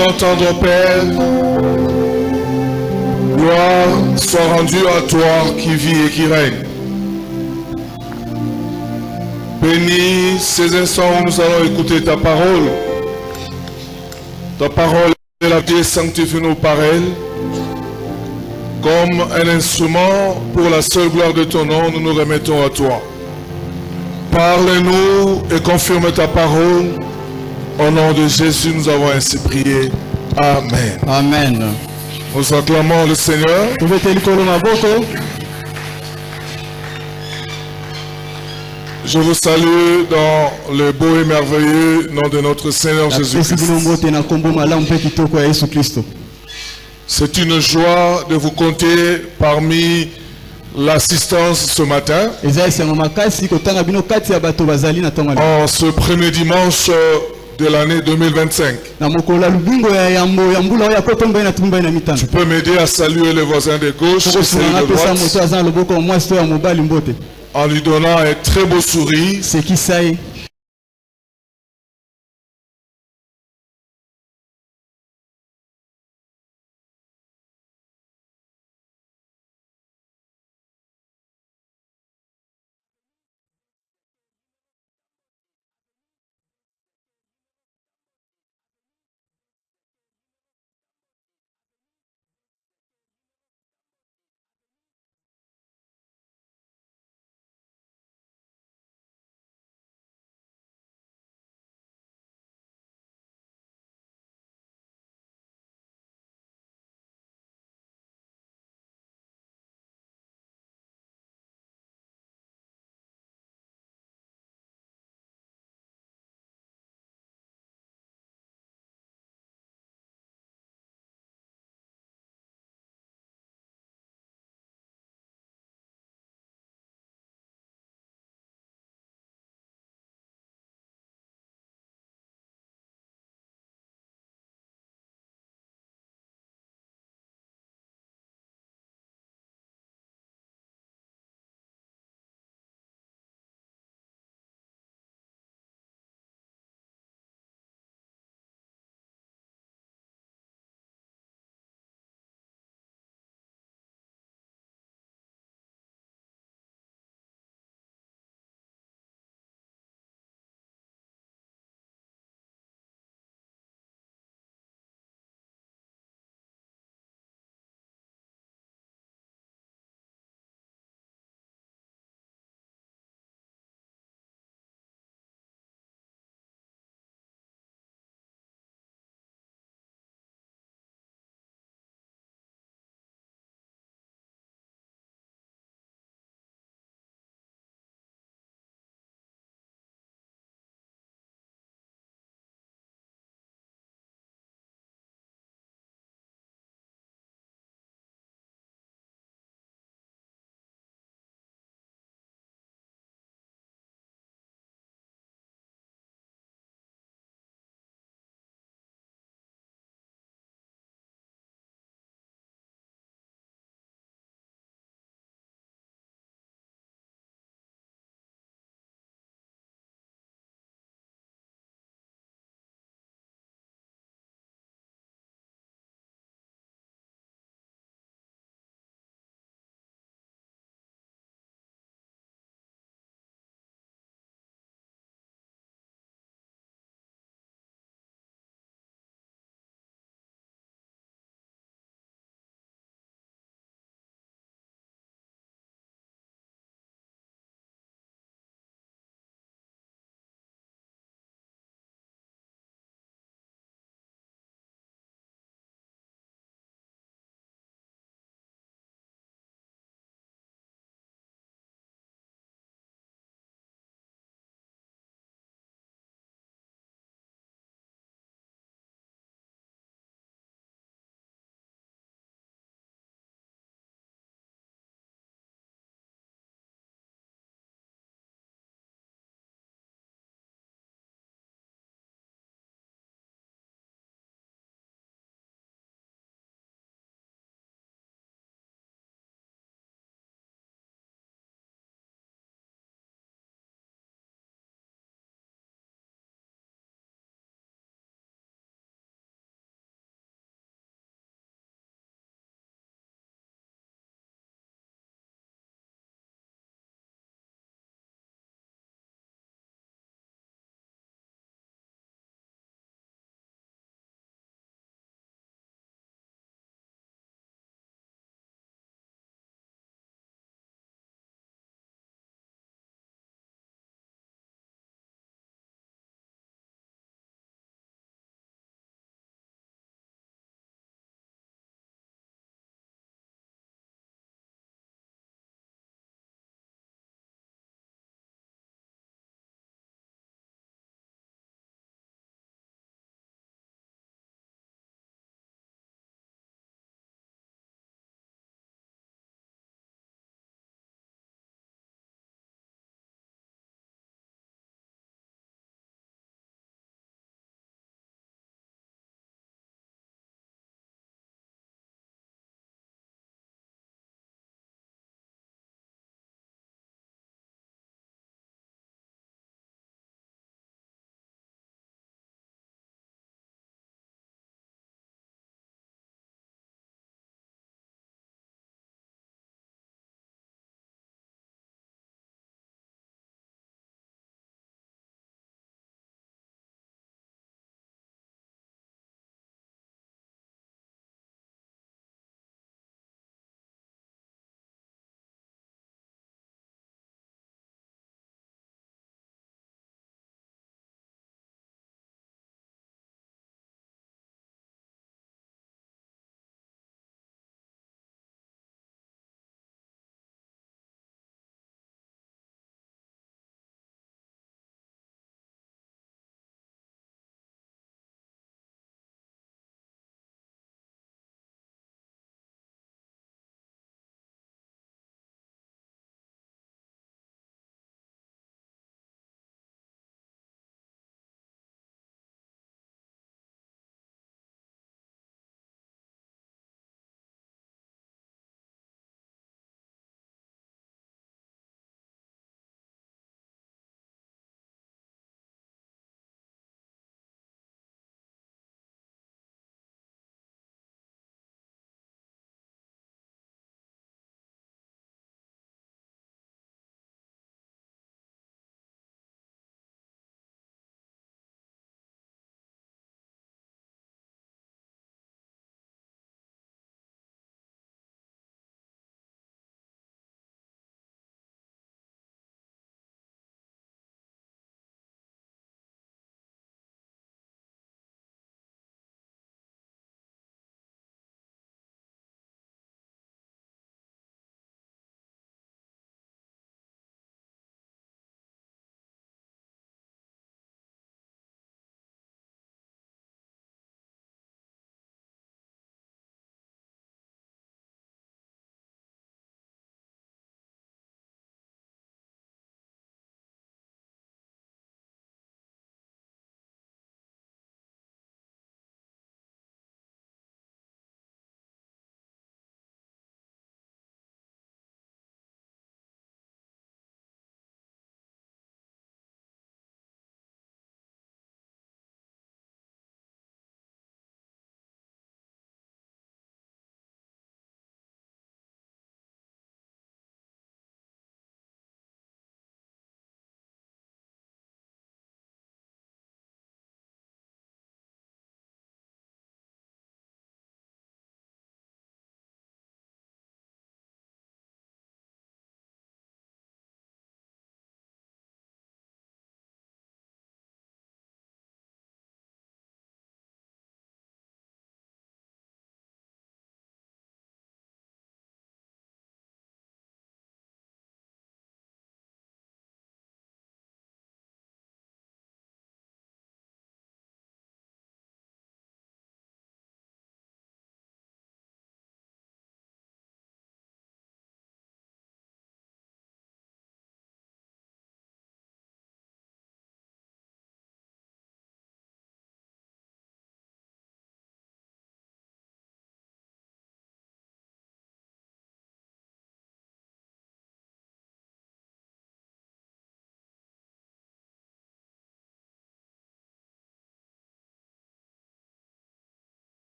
notre tendre Père, gloire soit rendue à toi qui vis et qui règne. Bénis ces instants où nous allons écouter ta parole. Ta parole est la vie, sanctifie-nous par elle. Comme un instrument pour la seule gloire de ton nom, nous nous remettons à toi. Parle-nous et confirme ta parole. Au nom de Jésus, nous avons ainsi prié. Amen. Amen. Nous acclamons le Seigneur. Je vous salue dans le beau et merveilleux nom de notre Seigneur Jésus-Christ. C'est une joie de vous compter parmi l'assistance ce matin. En ce premier dimanche de l'année 2025. Tu peux m'aider à saluer les voisins de gauche et celui de droite en lui donnant un très beau sourire.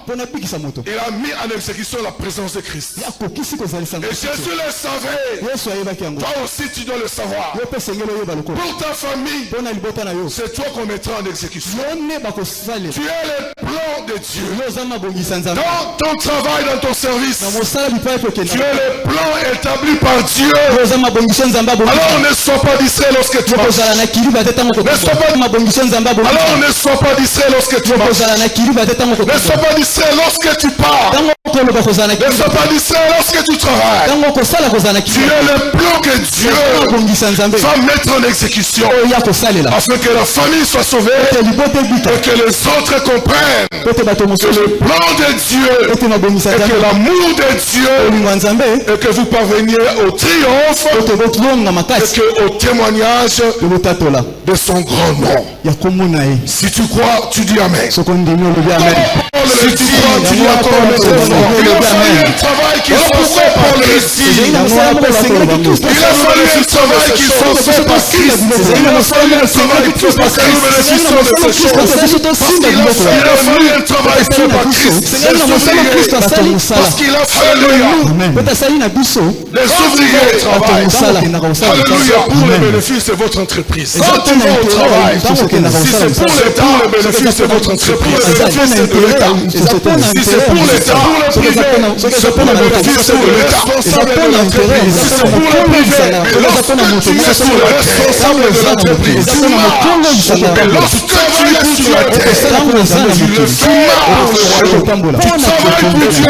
Il a mis en exécution la présence de Christ. Et Jésus le savait. Toi aussi tu dois le savoir. Pour ta famille, c'est toi qu'on mettra en exécution. Tu es le plan de Dieu. Dans ton travail, dans ton service, tu es le plan établi par Dieu. Alors ne sois pas distrait lorsque tu marches. Alors ne sois pas distrait lorsque tu marches. Ne sois pas distrait lorsque tu parles. Ne sois pas distrait lorsque tu travailles. Tu es le plan que Dieu va mettre en exécution afin que la famille soit sauvée et que les autres comprennent que le plan de Dieu et que l'amour de Dieu et que vous parveniez au triomphe et que au témoignage de son grand nom. Si tu crois, tu dis Amen. Si tu crois, tu dis encore Amen. Il a fallu un travail qui soit fait par Christ. Il a fallu un travail qui soit fait par Christ. Il a fallu un travail qui soit fait par Christ. Il a fallu un travail fait par Christ. Parce qu'il a fallu les ouvriers travaillent. Alléluia, pour le bénéfice de votre entreprise. Quand tu vas au travail, si c'est pour l'État, le bénéfice de votre entreprise. Si c'est pour l'État, pour le privé, c'est pour le bénéfice de l'État. Si c'est pour le privé, c'est pour le responsable de l'entreprise. Et lorsque tu es sur la terre, tu le fais pour le royaume. Tu travailles pour Dieu,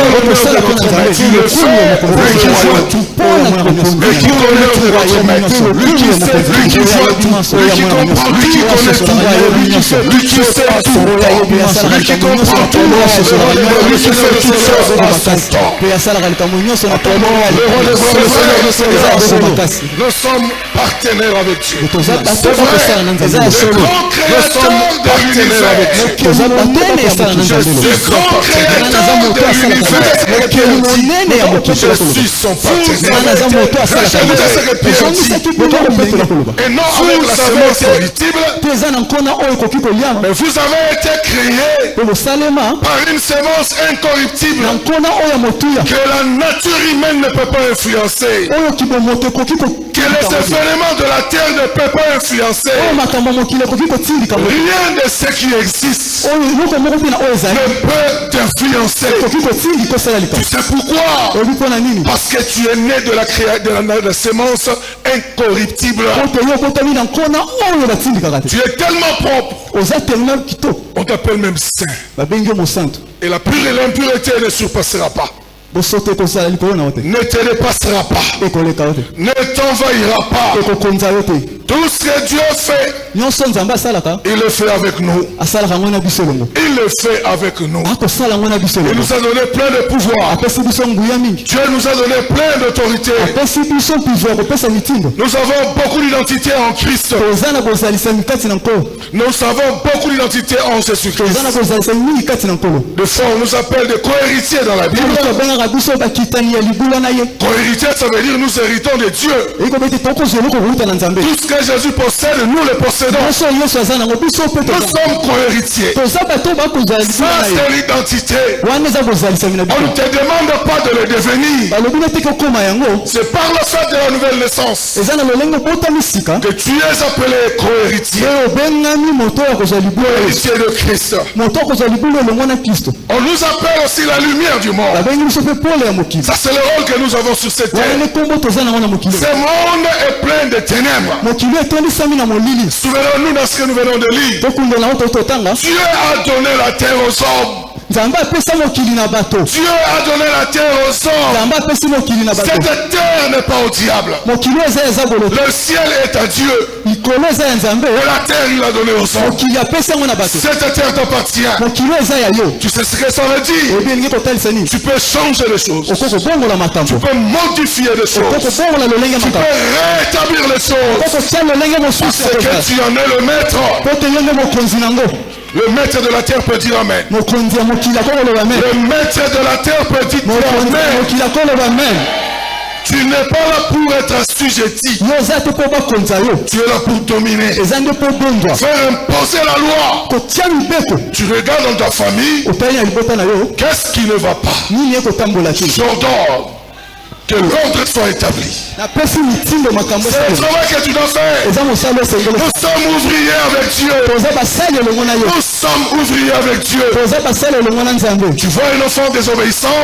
tu le fais pour le royaume. Lui qui connaît votre maître, lui qui sait, lui qui voit tout, lui qui comprend, lui qui connaît tout, lui qui sait tout, lui qui comprend tout, lui qui fait toutes choses à son temps. Nous sommes partenaires avec Dieu. C'est vrai. Le grand créateur de l'univers. Je suis grand créateur de l'univers. Je suis son partenaire. Et non avec la semence corruptible, mais vous avez été créés par une semence incorruptible que la nature humaine ne peut pas influencer, que les événements de la terre ne peuvent pas influencer. Rien de ce qui existe ne peut t'influencer. Tu sais pourquoi? Parce que tu es né de la semence incorruptible. Tu es tellement propre. On t'appelle même saint. Et l'impureté ne surpassera pas. Ne te dépassera pas. Ne t'envahira pas. Tout ce que Dieu fait, il le fait avec nous. Il le fait avec nous. Il nous a donné plein de pouvoir. Dieu nous a donné plein d'autorité. Nous avons beaucoup d'identité en Christ. Nous avons beaucoup d'identité en Jésus-Christ. Des fois on nous appelle des co-héritiers dans la Bible. Co-héritier, ça veut dire nous héritons de Dieu. Tout ce que Jésus possède, nous le possédons. Nous sommes co-héritiers. Ça c'est l'identité. On ne te demande pas de le devenir. C'est par le fait de la nouvelle naissance que tu es appelé co-héritier. Co-héritier de Christ. On nous appelle aussi la lumière du monde. Ça c'est le rôle que nous avons sur cette terre. Ce monde est plein de ténèbres. Souvenons-nous dans ce que nous venons de lire. Dieu a donné la terre aux hommes. Dieu a donné la terre aux hommes. Cette terre n'est pas au diable. Le ciel est à Dieu. Et la terre il a donné aux hommes. Cette terre t'appartient. Tu sais ce que ça veut dire? Tu peux changer les choses. Tu peux modifier les choses. Tu peux rétablir les choses. Parce que tu en es le maître. Le maître de la terre peut dire Amen. Le maître de la terre peut dire Amen. Tu n'es pas là pour être assujetti. Tu es là pour dominer. Faire imposer la loi. Tu regardes dans ta famille. Qu'est-ce qui ne va pas? J'ordonne que l'ordre soit établi. C'est le travail que tu dois faire. Nous sommes ouvriers avec Dieu. Nous sommes ouvriers avec Dieu. Tu vois un enfant désobéissant,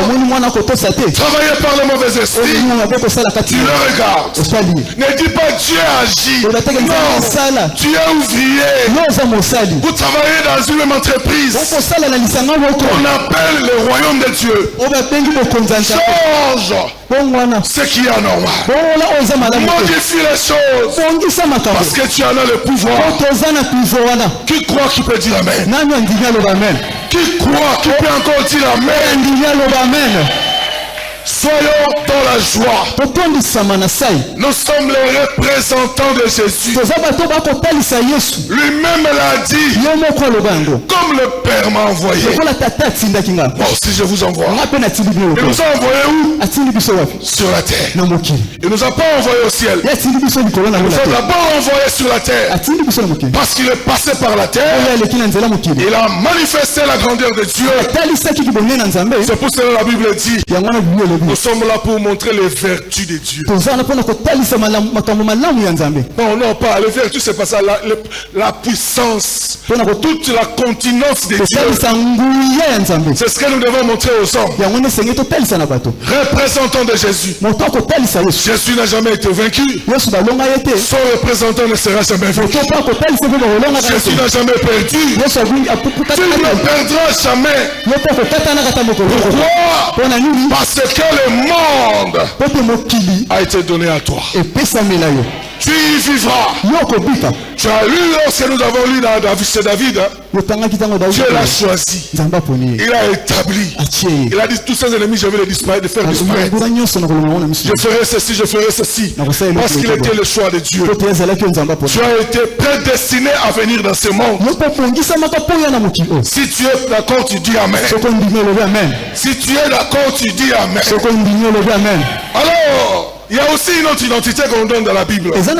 travaillé par le mauvais esprit, tu le regardes. Ne dis pas Dieu agit. Non, tu es ouvrier. Vous travaillez dans une même entreprise. On appelle le royaume de Dieu. Change ce qui est anormal. Modifie les choses. Parce que tu en as le pouvoir. Qui croit qui peut dire Amen? Qui croit qui peut encore dire Amen? Soyons dans la joie. Nous sommes les représentants de Jésus. Lui-même l'a dit. Comme le Père m'a envoyé. Bon, si je vous envoie. Il nous a envoyé où? Sur la terre. Il ne nous a pas envoyé au ciel. Il nous a d'abord envoyé sur la terre. Parce qu'il est passé par la terre. Il a manifesté la grandeur de Dieu. C'est pour cela que la Bible dit. Nous sommes là pour montrer les vertus de Dieu. Non, non, pas les vertus, c'est pas ça. La puissance, toute la continence de Dieu. C'est ce que nous devons montrer aux hommes. Représentant de Jésus. Jésus n'a jamais été vaincu. Son représentant ne sera jamais vaincu. Jésus n'a jamais perdu. Tu ne perdras jamais. Pourquoi? Parce que le monde a été donné à toi. Tu y vivras. Tu as lu lorsque nous avons lu dans David. Dieu l'a choisi. Il a établi. Il a dit tous ses ennemis, je vais les disparaître, de faire disparaître. Je ferai ceci, je ferai ceci. Parce qu'il était le choix de Dieu. Tu as été prédestiné à venir dans ce monde. Si tu es d'accord, tu dis Amen. Si tu es d'accord, tu dis Amen. Alors, il y a aussi une autre identité qu'on donne dans la Bible. Nous sommes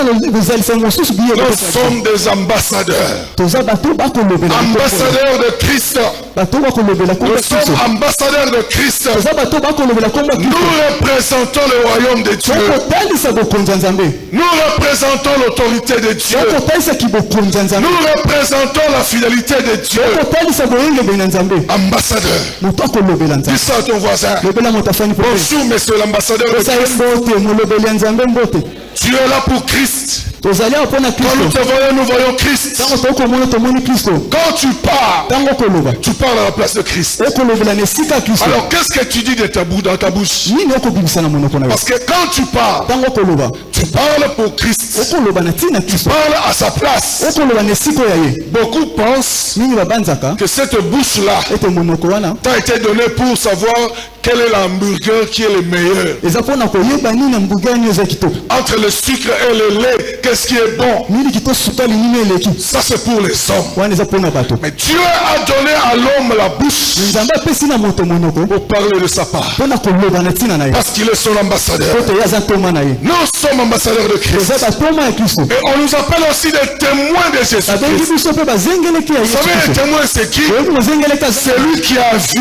des ambassadeurs. Ambassadeurs de Christ. Nous sommes ambassadeurs de Christ. Nous représentons le royaume de Dieu. Nous représentons l'autorité de Dieu. Nous représentons la fidélité de Dieu. Ambassadeur. Dis ça à ton voisin. Bonjour, monsieur l'ambassadeur de Christ. Tu es là pour Christ. Quand nous te voyons, nous voyons Christ. Quand tu parles à la place de Christ. Alors qu'est-ce que tu dis de dans ta bouche? Parce que quand tu parles pour Christ. Tu parles à sa place. Beaucoup pensent que cette bouche-là t'a été donnée pour savoir quel est l'hamburger qui est le meilleur. Entre le sucre et le lait, qu'est-ce qui est bon? Ça c'est pour les hommes. Mais Dieu a donné à l'homme la bouche pour parler de sa part. Parce qu'il est son ambassadeur. Nous sommes ambassadeurs de Christ. Et on nous appelle aussi des témoins de Jésus. Vous savez, les témoins c'est qui? C'est lui qui a vu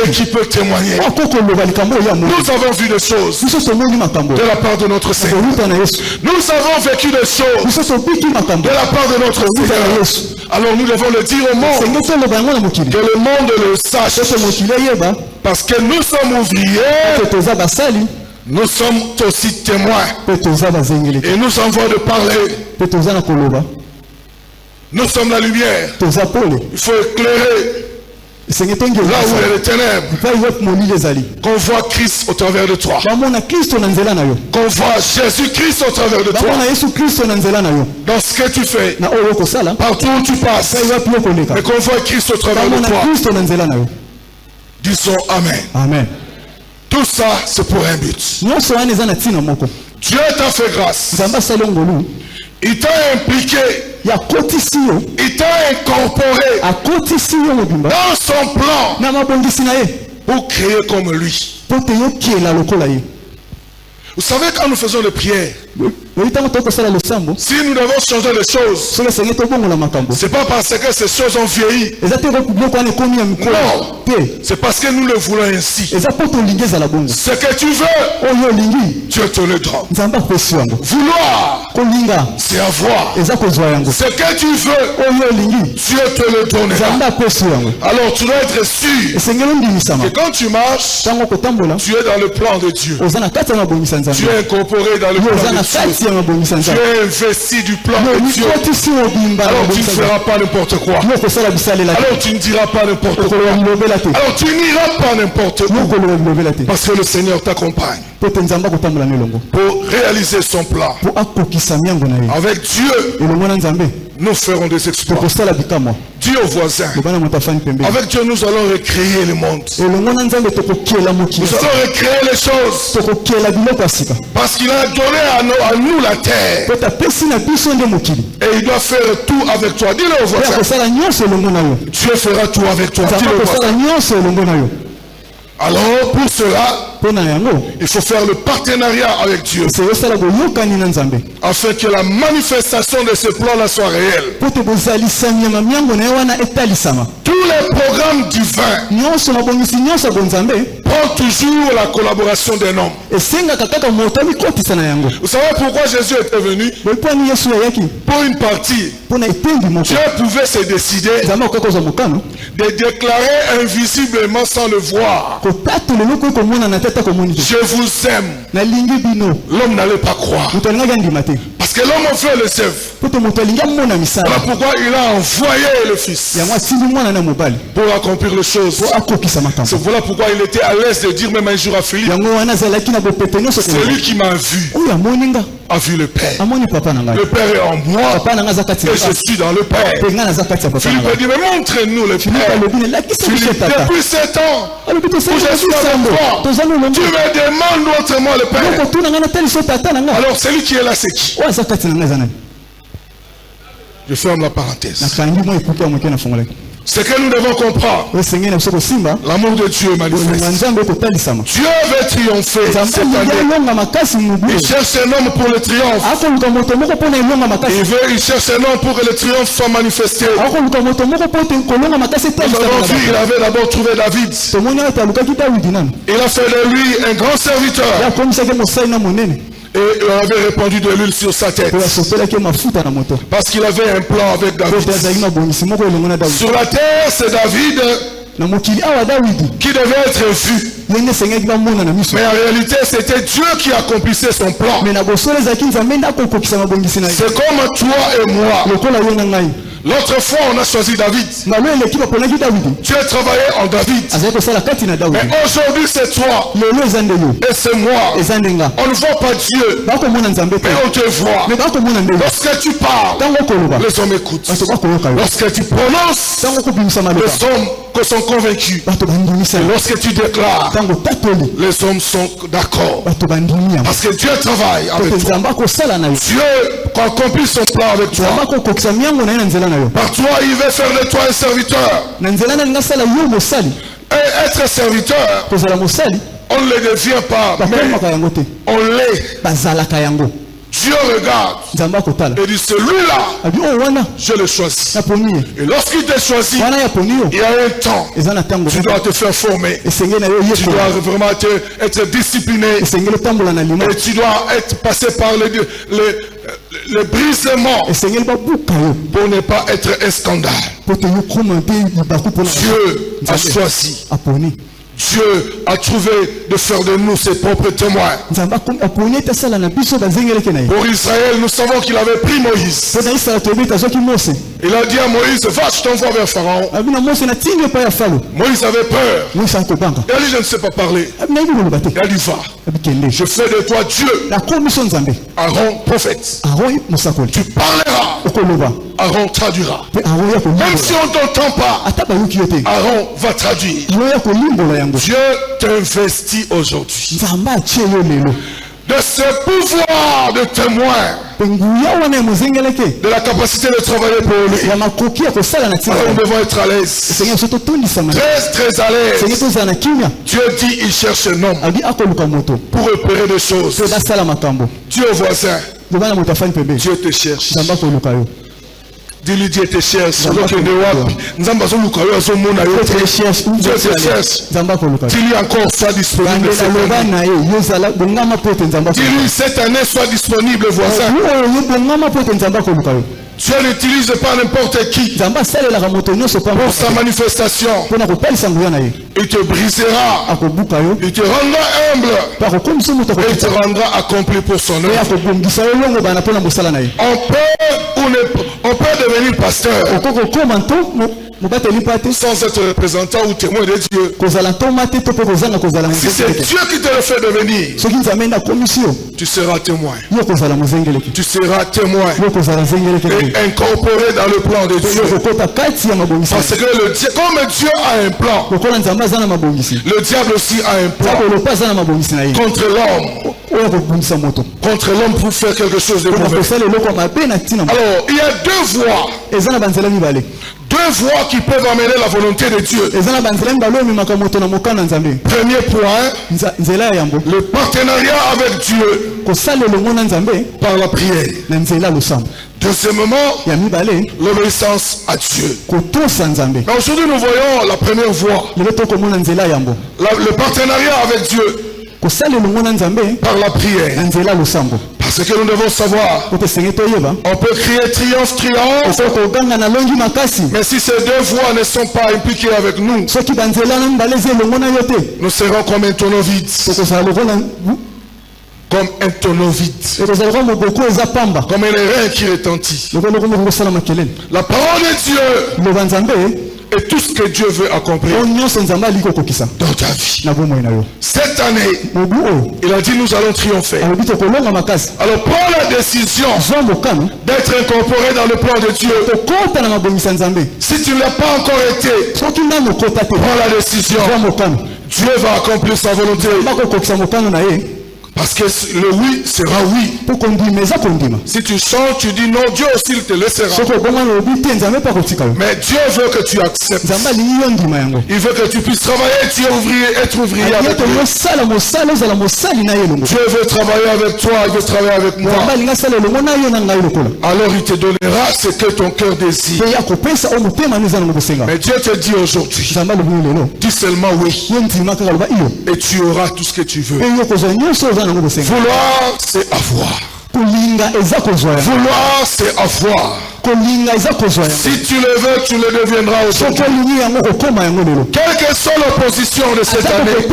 et qui peut témoigner. Nous avons vu des choses de la part de notre Seigneur. Nous avons vécu des choses de la part de notre Seigneur. Alors nous devons le dire au monde, que le monde le sache. Parce que nous sommes ouvriers, nous sommes aussi témoins. Et nous avons de parler. Nous sommes la lumière. Il faut éclairer là où il y a les ténèbres. Qu'on voit Christ au travers de toi. Qu'on voit Jésus-Christ au travers de toi. Dans ce que tu fais, partout où tu passes, mais qu'on voit Christ au travers de toi. Disons Amen. Amen. Tout ça, c'est pour un but. Dieu t'a fait grâce. Il t'a impliqué. Il t'a incorporé dans son plan pour créer comme lui. Vous savez, quand nous faisons les prières, si nous devons changer les choses, c'est pas parce que ces choses ont vieilli. Non, c'est parce que nous le voulons ainsi. Ce que tu veux, Dieu te le donne. Vouloir, c'est avoir. Ce que tu veux, Dieu te le donnera. Alors tu dois être sûr que quand tu marches, tu es dans le plan de Dieu. Tu es incorporé dans le plan de Dieu. Tu es investi du plan de Dieu. Alors tu ne feras pas n'importe quoi. Alors tu ne diras pas n'importe quoi. Alors tu n'iras pas n'importe où. Parce que le Seigneur t'accompagne pour réaliser son plan. Avec Dieu, nous ferons des exploits. Dieu au voisin. Avec Dieu, nous allons recréer le monde. Nous allons recréer les choses. Parce qu'il a donné à nous la terre. Et il doit faire tout avec toi. Dis-le au voisin. Dieu fera tout avec toi. Alors pour cela, il faut faire le partenariat avec Dieu afin que la manifestation de ce plan-là soit réelle. Tous les programmes divins prennent toujours la collaboration d'un homme. Vous savez pourquoi Jésus était venu? Pour une partie, Dieu pouvait se décider de déclarer invisiblement sans le voir: je vous aime. L'homme n'allait pas croire. Parce que l'homme veut le sève. Voilà pourquoi il a envoyé le Fils pour accomplir les choses. Voilà pourquoi il était à l'aise de dire même un jour à Philippe: celui qui m'a vu a vu le Père. Le Père est en moi et je suis dans le Père. Philippe a dit: mais montre-nous le Père. Philippe, depuis 7 ans où je suis avec toi, tu me demandes montre-moi le Père. Alors celui qui est là, c'est qui? Je ferme la parenthèse. Ce que nous devons comprendre, l'amour de Dieu est manifeste. Dieu veut triompher cette année. Il cherche un homme pour le triomphe. Il cherche un homme pour que le triomphe soit manifesté. Nous avons vu qu'il avait d'abord trouvé David. Il a fait de lui un grand serviteur. Et il avait répandu de l'huile sur sa tête. Parce qu'il avait un plan avec David. Sur la terre, c'est David qui devait être vu. Mais en réalité, c'était Dieu qui accomplissait son plan. C'est comme toi et moi. L'autre fois, on a choisi David. Tu as travaillé en David. Mais aujourd'hui, c'est toi. Et c'est moi. On ne voit pas Dieu, mais on te voit. Lorsque tu parles, les hommes écoutent. Lorsque tu prononces, les hommes sont convaincus. Et lorsque tu déclares, les hommes sont d'accord. Parce que Dieu travaille avec toi. Dieu accomplit son plan avec toi. Par toi, il veut faire de toi un serviteur. Et être serviteur, on ne le devient pas, mais on l'est. Dieu regarde et dit: celui-là, je le choisis. Et lorsqu'il te choisit, il y a un temps. Tu dois te faire former. Tu dois vraiment être discipliné. Et tu dois être passé par le brisement pour ne pas être un scandale. Dieu a choisi. Dieu a trouvé de faire de nous ses propres témoins. Pour Israël, nous savons qu'il avait pris Moïse. Il a dit à Moïse: va, je t'envoie vers Pharaon. Moïse avait peur. Il a dit: je ne sais pas parler. Il a dit: va. Je fais de toi Dieu. Aaron, prophète. Tu parleras. Aaron traduira. Même si on ne t'entend pas, Aaron va traduire. Dieu t'investit aujourd'hui. de ce pouvoir de témoin, de la capacité de travailler pour lui. Alors nous devons être à l'aise. Très à l'aise. Dieu dit il cherche un homme pour repérer des choses. Dieu voisin, Dieu te cherche. Dis-lui, Dieu te cherche. Dieu te cherche. Dis-lui encore, sois disponible. Dis-lui, cette année, sois disponible, voisin. Dieu n'utilise pas n'importe qui pour sa manifestation. Il te brisera. Il te rendra humble. Et il te rendra accompli pour son œuvre. On peut devenir pasteur sans être représentant ou témoin de Dieu. Si c'est Dieu qui te le fait devenir, tu seras témoin. Tu seras témoin et incorporé dans le plan de Dieu. Parce que comme Dieu a un plan, le diable aussi a un plan contre l'homme. Contre l'homme pour faire quelque chose de mauvais. Alors, il y a deux voies. Deux voies qui peuvent amener la volonté de Dieu. Premier point, le partenariat avec Dieu par la prière. Deuxièmement, l'obéissance à Dieu. Aujourd'hui, nous voyons la première voie. Le partenariat avec Dieu par la prière. Parce que nous devons savoir, on peut crier triomphe, mais si ces deux voix ne sont pas impliquées avec nous, nous serons comme un tonneau vide. Comme un tonneau vide. Comme un airain qui retentit. La parole de Dieu et tout ce que Dieu veut accomplir dans ta vie. Cette année, il a dit nous allons triompher. Alors prends la décision d'être incorporé dans le plan de Dieu. Si tu ne l'as pas encore été, prends la décision. Dieu va accomplir sa volonté. Parce que le oui sera oui. Si tu chantes, tu dis non, Dieu aussi il te laissera. Mais Dieu veut que tu acceptes. Il veut que tu puisses travailler, être ouvrier avec lui. Dieu veut travailler avec toi, il veut travailler avec moi. Alors il te donnera ce que ton cœur désire. Mais Dieu te dit aujourd'hui, dis seulement oui. Et tu auras tout ce que tu veux. Vouloir, c'est avoir. Vouloir, c'est avoir. Si tu le veux, tu le deviendras aujourd'hui. Quelle que soit l'opposition de cette année,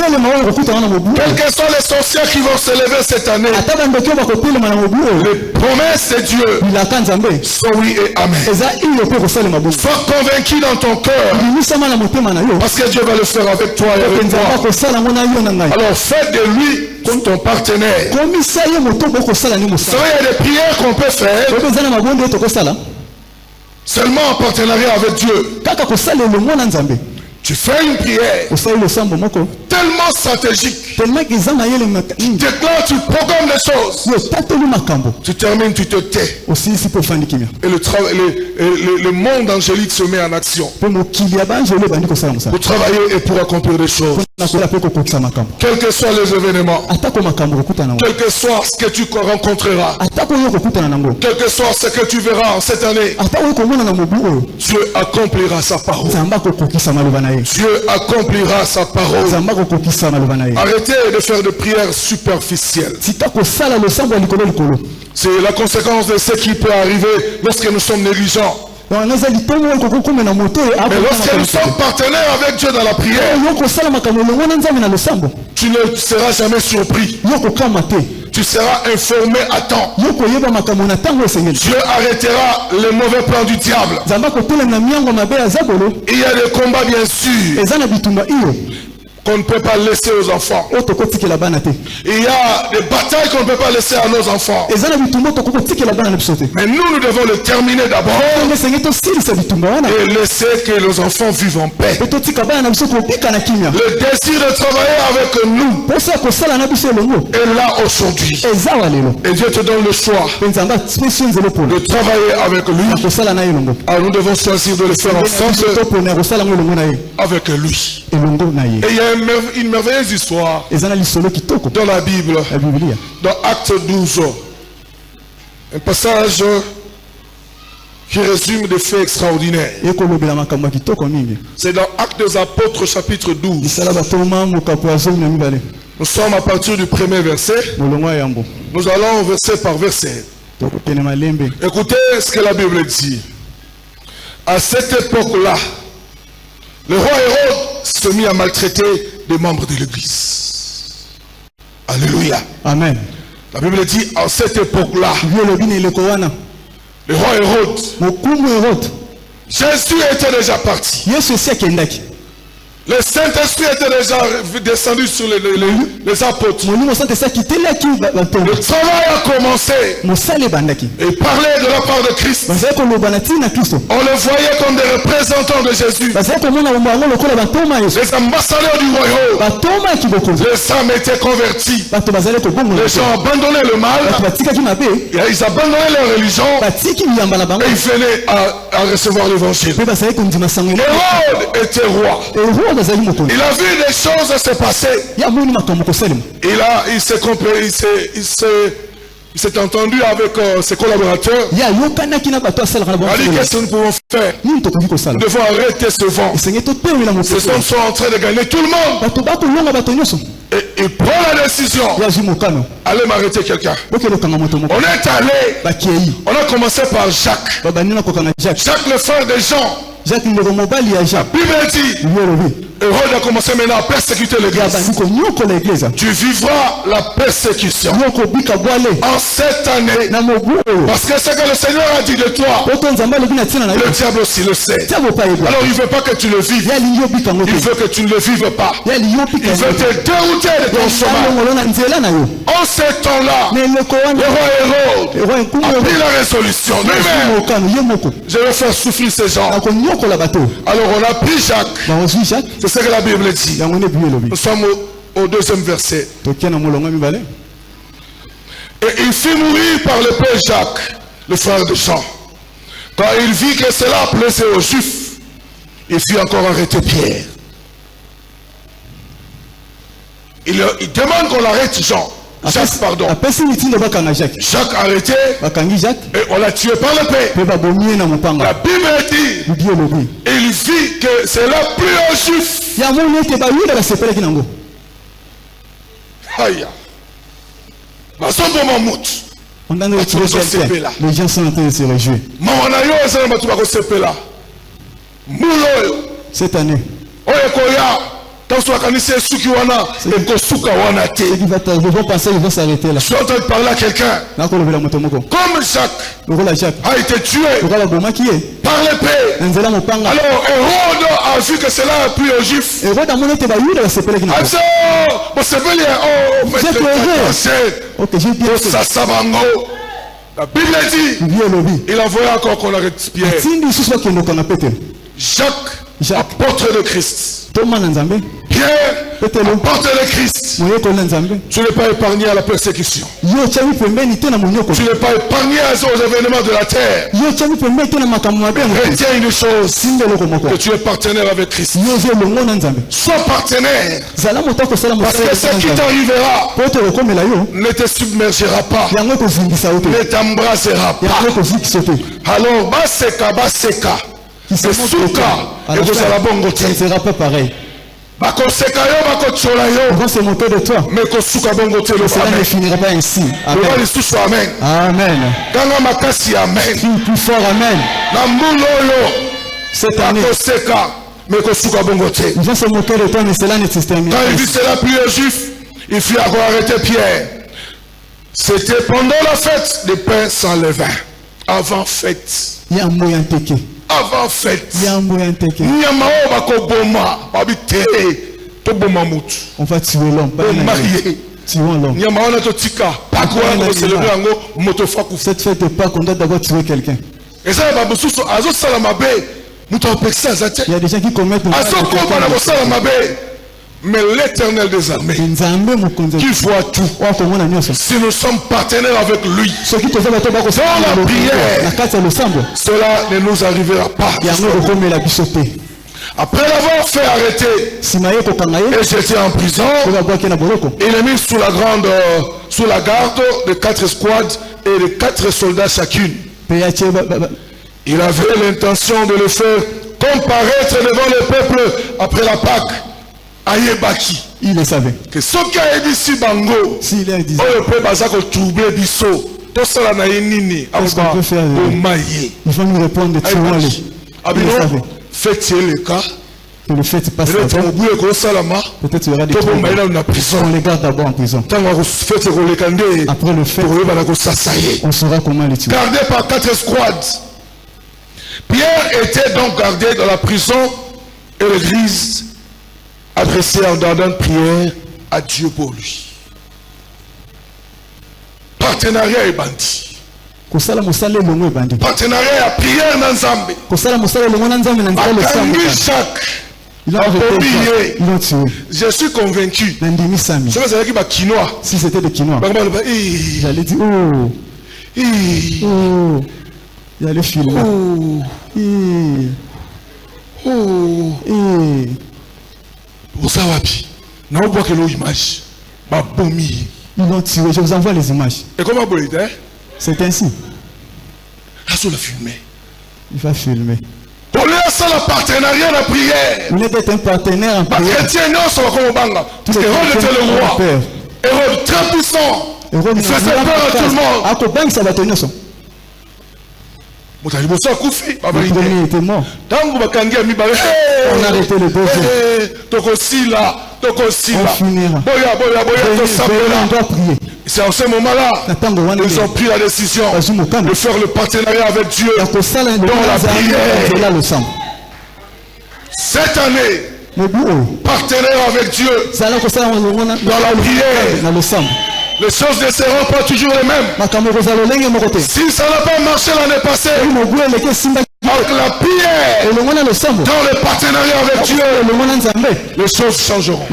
quels que soient les sorcières qui vont se lever cette année, les promesses de Dieu sont oui et amen. Sois convaincu dans ton cœur, parce que Dieu va le faire avec toi et avec moi. Alors fais de lui ton partenaire. Il y a des prières qu'on peut faire seulement en partenariat avec Dieu. Tu fais une prière tellement stratégique. Tu déclares, tu programmes les choses. Tu termines, tu te tais. Et le monde angélique se met en action pour travailler et pour accomplir des choses. Quels que soient les événements, quel que soit ce que tu rencontreras, quel que soit ce que tu verras en cette année, Dieu accomplira sa parole. Dieu accomplira sa parole. Arrêtez de faire des prières superficielles. C'est la conséquence de ce qui peut arriver lorsque nous sommes négligents. Mais lorsque nous sommes partenaires avec Dieu dans la prière, tu ne seras jamais surpris. Tu seras informé à temps. Dieu arrêtera les mauvais plans du diable. Il y a des combats bien sûr. qu'on ne peut pas laisser aux enfants. Il y a des batailles qu'on ne peut pas laisser à nos enfants. Mais nous devons le terminer d'abord et laisser que nos enfants vivent en paix. Le désir de travailler avec nous est là aujourd'hui. Et Dieu te donne le choix de travailler avec lui. Alors nous devons choisir de le faire ensemble avec lui. Et il y a une merveilleuse histoire dans la Bible, dans Acte 12, un passage qui résume des faits extraordinaires. C'est dans Actes des Apôtres chapitre 12. Nous sommes à partir du premier verset. Nous allons verset par verset. Écoutez ce que la Bible dit. À cette époque-là, le roi Hérode se mit à maltraiter des membres de l'église. Alléluia. Amen. La Bible dit à cette époque-là, le roi Hérode, Jésus était déjà parti. Le Saint-Esprit était déjà descendu sur les apôtres. Le travail a commencé. Et parler de la part de Christ. On le voyait comme des représentants de Jésus. Les ambassadeurs du royaume. Les âmes étaient converties. Les gens abandonnaient le mal. Ils abandonnaient leur religion. Et ils venaient à recevoir l'évangile. Hérode était roi. Il a vu des choses se passer. Il s'est entendu avec ses collaborateurs. Il a dit qu'est-ce que nous pouvons faire? Nous devons arrêter ce vent. Ces hommes sont en train de gagner tout le monde. Et il prend la décision. Allez m'arrêter quelqu'un. On est allé. On a commencé par Jacques. Jacques le frère de Jean. La Bible dit, Hérode a commencé maintenant à persécuter l'église. Tu vivras la persécution en cette année. Parce que ce que le Seigneur a dit de toi, le diable aussi le sait. Alors il ne veut pas que tu le vives. Il veut que tu ne le vives pas. Il veut te dérouter de ton chemin. En ce temps-là, le roi Hérode a pris la résolution. Je vais faire souffrir ces gens. Alors on a pris Jacques. C'est ce que la Bible dit. Nous sommes au deuxième verset. Et il fit mourir par le père Jacques, le frère de Jean. Quand il vit que cela plaisait aux Juifs, il fit encore arrêter Pierre. Il demande qu'on arrête Jean. Jacques, pardon. Jacques arrêté et on l'a tué par l'épée. La Bible dit, il vit que c'est la plus aux Juifs. Aïe. Les gens sont en train de se réjouir. Cette année, quand tu vas ceux qui vont passer, ils vont s'arrêter là. Je suis en train de parler à quelqu'un. Comme Jacques a été tué par l'épée. Alors Hérode a vu que cela a plu aux Juifs. La Bible dit, il envoie encore qu'on arrête Pierre. Jacques, apôtre de Christ. Pierre, apôtre de Christ. Tu n'es pas épargné à la persécution. Tu n'es pas épargné aux événements de la terre. Retiens une chose, que tu es partenaire avec Christ. Sois partenaire. Parce que ce qui t'arrivera ne te submergera pas, ne t'embrassera pas. Alors, baseka. Ils ne sera pas pareil. Ils vont se moquer de toi. Mais cela ne finira pas ainsi. Amen. Amen. Amen. Plus fort, amen. Cette année, ils vont se moquer de toi, mais cela ne s'extermine pas. Quand il vit cela plus aux Juifs, il fit avoir arrêter Pierre. C'était pendant la fête des pains sans levain. Avant fête. Avant fête. On va tuer l'homme. Tuons l'homme. Cette fête de Pâques, on doit d'abord tuer quelqu'un. Il y a des gens qui commettent le mal. Mais l'Éternel des armées, qui voit tout, si nous sommes partenaires avec lui, dans la prière, cela ne nous arrivera pas. Après l'avoir fait arrêter et jeté en prison, il est mis sous la garde de 4 escouades et de 4 soldats chacune. Il avait l'intention de le faire comparaître devant le peuple après la Pâque. Il le savait. Que ce qui a dit si bango, s'il a dit, on peut pas troubler biso. Tout ça na nini. Qu'est-ce qu'on peut faire? Il faut nous répondre de tuer il savait. Faites le cas. Que le fait passe avant. Peut-être il y aura des prison. On les garde d'abord en prison. Après le fait, on saura comment les tuer. Gardé par 4 escouades. Pierre était donc gardé dans la prison et l'église adressée en ardente prière à Dieu pour lui. Partenariat et bandit. Partenariat à prière dans Zambé. Jacques. Ils l'ont tué. Je suis convaincu. Si c'était des quinois, j'allais dire oh. Il y a le film. Ils l'ont tué. Je vous envoie les images. Et comment c'est ainsi. Il va filmer. La partenariat la prière. Vous n'êtes un partenaire en prière. Parce que Hérode était le roi. Hérode très puissant. Il faisait peur à tout le monde. Le premier était mort. On a arrêté le deuxième. On finira. On doit prier. C'est en ce moment-là ils ont pris la décision de faire le partenariat avec Dieu dans la prière. Cette année, partenaire avec Dieu dans la prière. Les choses ne seront pas toujours les mêmes. Si ça n'a pas marché l'année passée, avec la prière, dans le partenariat avec Dieu, les choses changeront.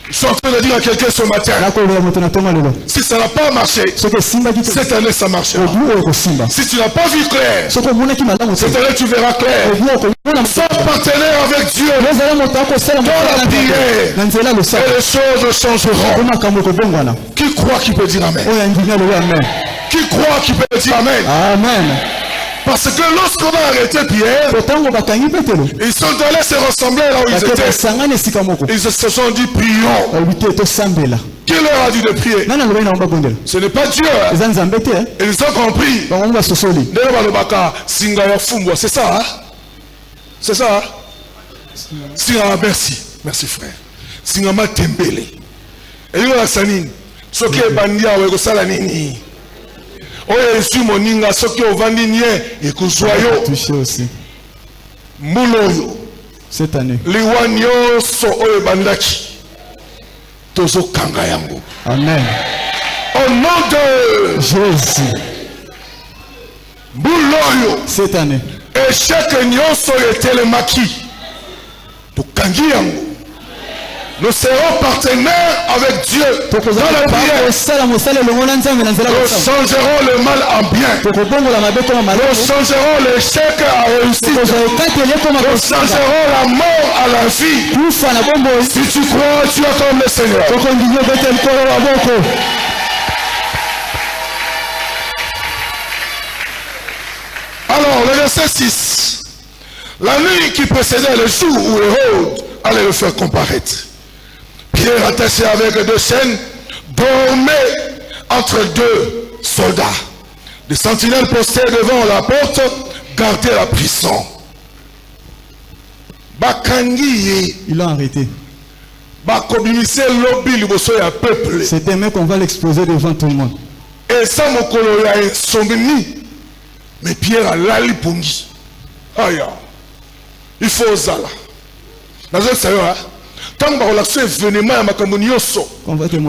Je suis en train de dire à quelqu'un ce matin, si ça n'a pas marché, cette année ça marchera. Si tu n'as pas vu clair, cette année tu verras clair. Sois partenaire avec Dieu dans la prière et les choses changeront. Qui croit qui peut dire Amen? Qui croit qui peut dire Amen? Amen. Parce que lorsqu'on a arrêté Pierre, ils sont allés se rassembler là où ils étaient. Ils se sont dit prions. Qui leur a dit de prier? Ce n'est pas Dieu. Ils ont compris. C'est ça, hein? C'est ça, hein? Merci. Merci frère. Singama Tembele. Et il y a Sanine. Ce qui est bandia ou Salanini. Oye esu moninga soki ovandi nie ekuzwayo touché aussi muloyo cette année liwa nyonso oyo bandaki tozokanga yango. Amen. Au nom de Jésus. Muloyo cette année échec nyonso etelemaki tokangi yango. Nous serons partenaires avec Dieu dans la prière. Nous changerons le mal en bien. Nous changerons l'échec à réussite. Nous changerons la mort à la vie. Si tu crois, tu acclames le Seigneur. Alors, le verset 6. La nuit qui précédait le jour où Hérode allait le faire comparaître, Pierre, attaché avec 2 chaînes, dormait entre 2 soldats. Des sentinelles postés devant la porte gardaient la prison. Ils l'ont arrêté. C'était même qu'on va l'exposer devant tout le monde. Et ça, mon colonia est sombini. Mais Pierre a lali pungi. Aïe, il faut zala. Tant que l'action est venue à ma communioso, ma plan,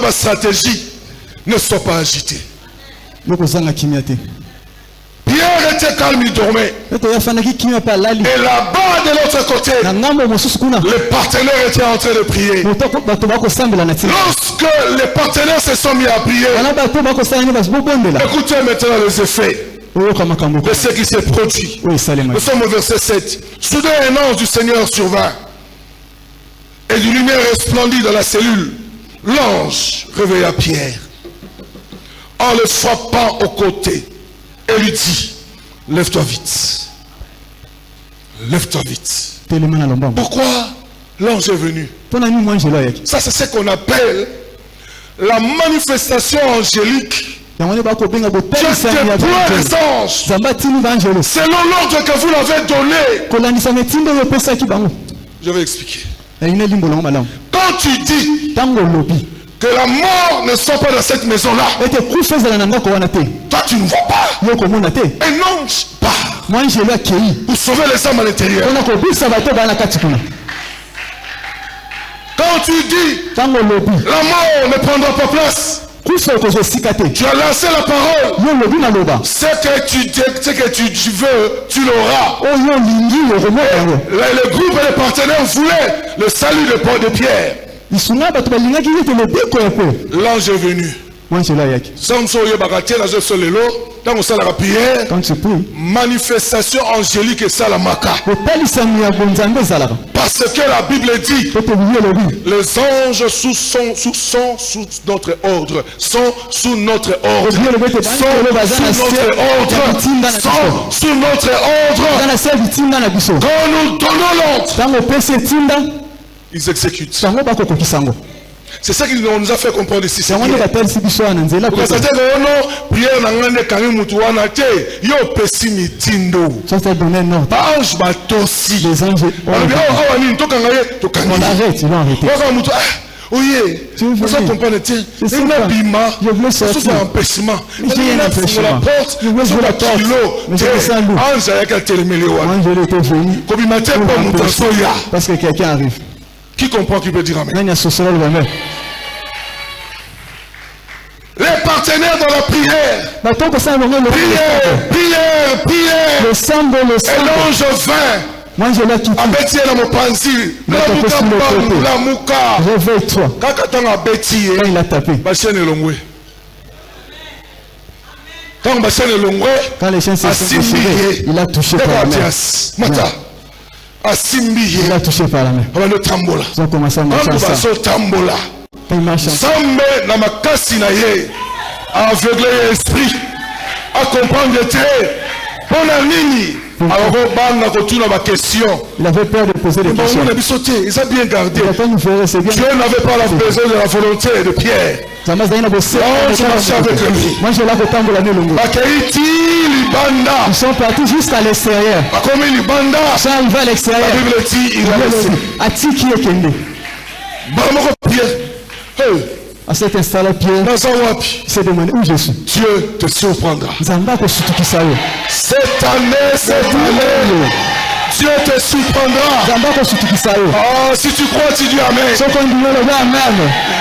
ma stratégie, ne sois pas agité. Pierre était calme, il dormait. Et là-bas, de l'autre côté, les partenaires étaient en train de prier. Lorsque les partenaires se sont mis à prier, écoutez maintenant les effets de ce qui s'est produit. Nous sommes au verset 7. Soudain, un ange du Seigneur survint, et d'une lumière resplendit dans la cellule. L'ange réveilla Pierre en le frappant au côté et lui dit: lève-toi vite. Lève-toi vite. Pourquoi l'ange est venu? Ça, c'est ce qu'on appelle la manifestation angélique. Dieu déploie les anges selon l'ordre que vous l'avez donné. Je vais expliquer. Quand tu dis que la mort ne sort pas dans cette maison-là, toi tu ne vois pas. Un ange part pour sauver les âmes à l'intérieur. Quand tu dis la mort ne prendra pas place, tu as lancé la parole. Ce que tu veux, tu l'auras. Le groupe et les partenaires voulaient le salut de Pierre. L'ange est venu. Manifestation angélique et salamaka. Parce que la Bible dit les anges sont sous notre ordre. Sont sous notre ordre. Sous notre ordre. Quand nous donnons l'ordre, ils exécutent. C'est ça qui nous a fait comprendre ici. Pierre parce que quelqu'un arrive. Qui comprend qui peut dire amen? Les partenaires dans la prière. Prière. Et l'ange vint. Abeti na mopanzi. Réveille-toi. Quand il a tapé. Quand les chiens se sont déchirés, il a touché par la main. Il a touché par la main. Ils ont commencé à marcher ensemble. Ils marchent ensemble. Aveugler l'esprit, à comprendre il avait peur de poser des questions. Ils ont bien gardé. Dieu n'avait pas la besoin de la volonté de Pierre. Ils sont partis jusqu'à l'extérieur. Ils sont arrivés à l'extérieur. À cet instant-là, Pierre s'est demandé où je suis. Dieu te surprendra. Cette année, Dieu te surprendra. Si tu crois, tu dis Amen.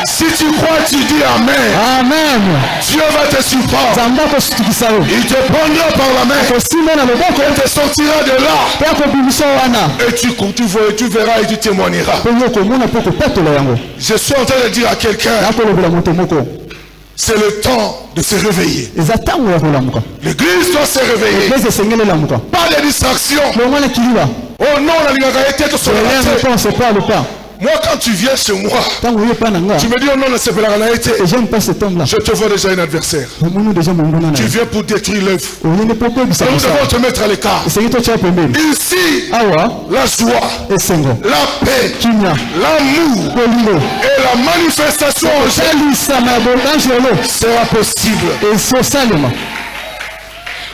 Si tu crois, tu dis Amen. Dieu va te surprendre. Il te prendra par la main. Il te sortira de là. Et tu verras et tu témoigneras. Je suis en train de dire à quelqu'un, c'est le temps de se réveiller. L'église doit se réveiller. Pas de distraction. Oh non, la moi, quand tu viens chez moi, tu me dis oh non, j'aime pas cet homme-là. Je te vois déjà un adversaire. Tu viens pour détruire l'œuvre. Nous devons te mettre à l'écart. Ici, la joie, la paix, l'amour et la manifestation sera possible.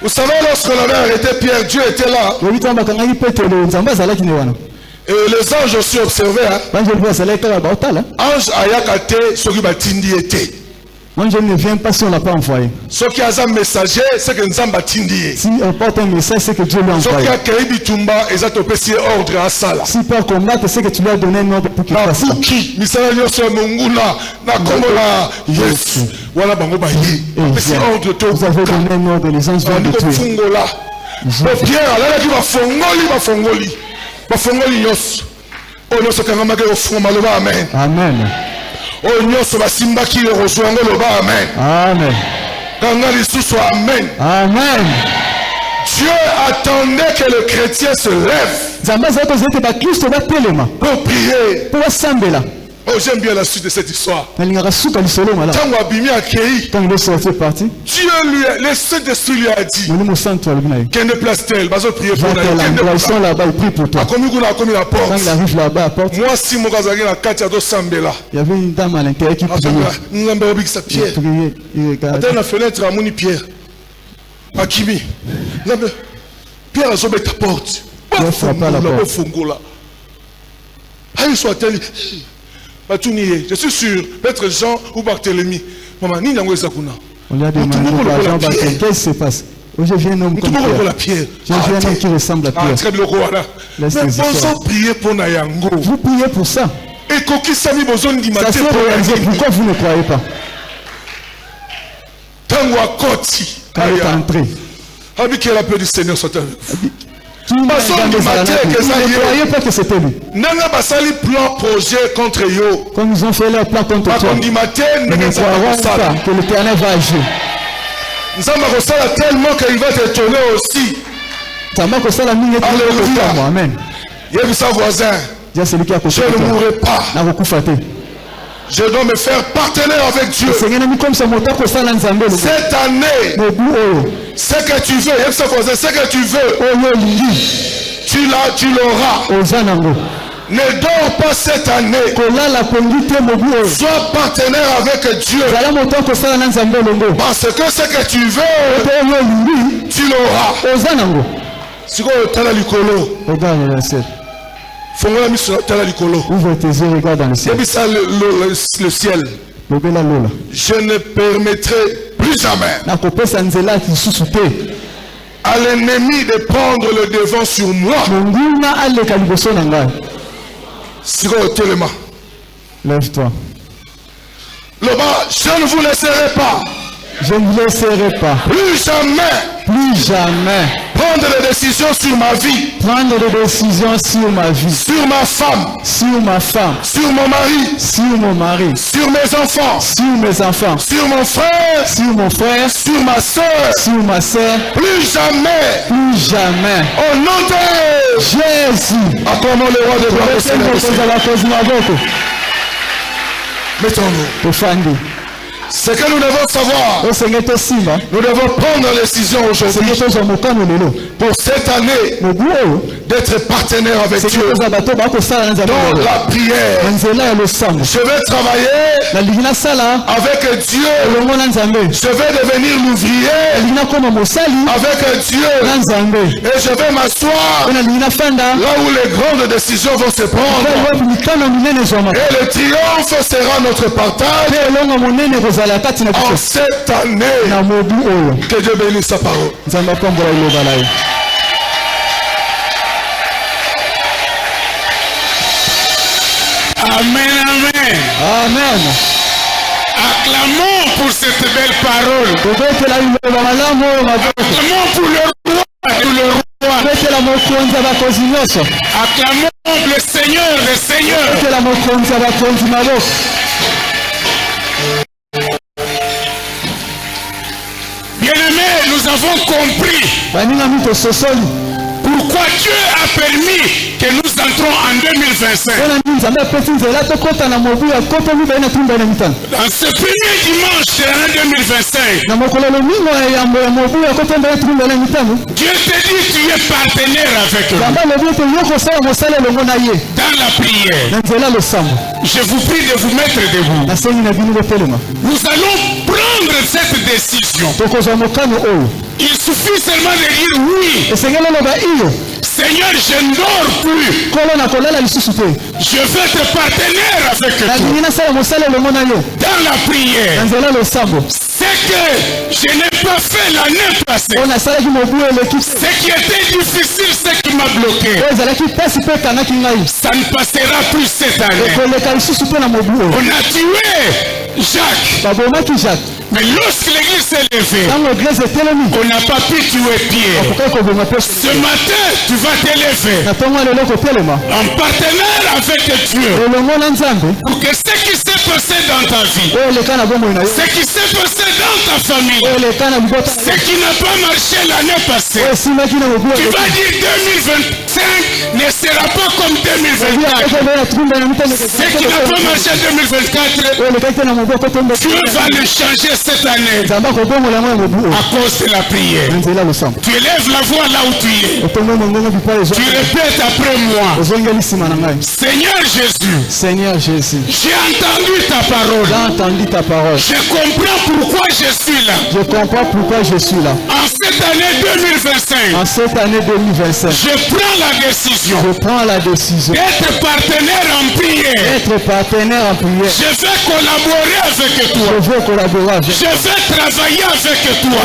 Vous savez, lorsque l'on a arrêté Pierre, Dieu était là. Et les anges aussi observaient. Ange ayakate soki batindi ete. Moi je ne viens pas si on l'a pas envoyé. Ce qui est un messager, c'est que Nzamba tindi. Si on porte un message, c'est que Dieu l'a envoyé. Ce qui a créé Bitumba, et ça te peut ordre à ça. Si pour combattre, c'est que tu lui as donné un ordre pour qu'il fasse ça. Qui misala nyoso munguna na komona Yesu. Voilà bango ba yi. C'est ordre to. Vous avez donné un ordre, les anges viennent de tuer. Fungola. Pierre, là qui va fongoli. Va fongoli nyos. O nyoso kangama ke ofuma loba amen. Amen. Oh nyoso basimba ki rejoindre loba amen. Amen. Kanga lisusu amen. Amen. Dieu attendait que le chrétien se lève pour prier. Oh, j'aime bien la suite de cette histoire. Dieu lui, le Saint-Esprit lui a dit qu'elle ne place tel, va prier pour toi. Quand il arrive là-bas, moi si mon gazagé la Katia do Sambela. Il y avait une dame à l'intérieur qui priait. Nous avons vu sa pierre. Attends la fenêtre à Mouni Pierre. Akimi. Pierre a sauvé ta porte. Pierre frappe à la porte. Aïe soit-elle. Je suis sûr, Maître Jean ou Barthélemy. Maman, ni n'ango esakuna. On lui a demandé qu'est-ce qui se passe. Je viens un homme comme Pierre. Je viens un homme qui ressemble à Pierre. Très bien, mais bonsoir prier pour Nayango. Vous priez pour ça. Et Koki Sami Bozon dit ça s'est réalisé. Pourquoi vous ne croyez pas? Tangwa Koti. Quand il est entré. Avec quel appel du Seigneur soit avec vous. Tout le monde ne croyait pas que c'était lui. Nanga basali plan projet contre yo. Comme ils ont fait leur plan contre toi, nous ne croirons pas que l'Éternel va agir. Nzamba kosala tellement qu'il va te tourner aussi. Alléluia. Amen. Yebisa voisin. Je ne mourrai pas. Je dois me faire partenaire avec Dieu. Cette année, ce que tu veux, ce que tu veux, tu l'auras. Ne dors pas cette année. Sois partenaire avec Dieu. Parce que ce que tu veux, tu l'auras. Si tu ouvre tes yeux, regarde dans le ciel. Le ciel. Je ne permettrai plus jamais à l'ennemi de prendre le devant sur moi. Lève-toi. Je ne vous laisserai pas. Je ne vous laisserai pas. Plus jamais. Plus jamais. Prendre des décisions sur ma vie. Prendre des décisions sur ma vie. Sur ma femme. Sur ma femme. Sur mon mari. Sur mon mari. Sur mes enfants. Sur mes enfants. Sur mon frère. Sur mon frère. Sur ma soeur. Sur ma soeur. Plus jamais. Plus jamais. Au nom de Jésus. Acclamons le roi de gloire. Mettons-nous. Ce que nous devons savoir, nous devons prendre la décision aujourd'hui pour cette année d'être partenaire avec Dieu dans la prière. Je vais travailler avec Dieu. Je vais devenir l'ouvrier avec Dieu. Et je vais m'asseoir là où les grandes décisions vont se prendre. Et le triomphe sera notre partage. En cette année, que Dieu bénisse sa parole. Amen, amen. Amen. Acclamons pour cette belle parole. Acclamons pour le roi et le roi. Acclamons le Seigneur, le Seigneur. Bien-aimés, nous avons compris pourquoi Dieu a permis que nous entrons en 2025. Dans ce premier dimanche de l'année 2025, Dieu te dit tu es partenaire avec nous. Dans la prière, je vous prie de vous mettre debout. Nous allons prendre cette décision. Il suffit seulement de dire oui. Seigneur, je ne dors plus. Je veux être partenaire avec toi. Dans la prière. C'est que je n'ai pas fait l'année passée. Ce qui était difficile, c'est qui m'a bloqué. Ça ne passera plus cette année. On a tué Jacques. Mais lorsque l'église s'est levée, on n'a pas pu tuer Pierre. Ce matin, tu vas t'élever en partenaire avec Dieu. Pour que ce qui s'est passé dans ta vie, ce qui s'est passé dans ta famille, ce qui n'a pas marché l'année passée, tu vas dire 2025 ne sera pas comme 2024. Ce qui n'a pas marché en 2024, Dieu va le changer cette année à cause de la prière. Tu élèves la voix là où tu es. Tu répètes après moi. Seigneur Jésus, j'ai entendu ta parole. Je comprends pourquoi je suis là. En cette année 2025, je prends la décision d'être partenaire en prière. Je vais collaborer avec toi. Je vais travailler avec toi.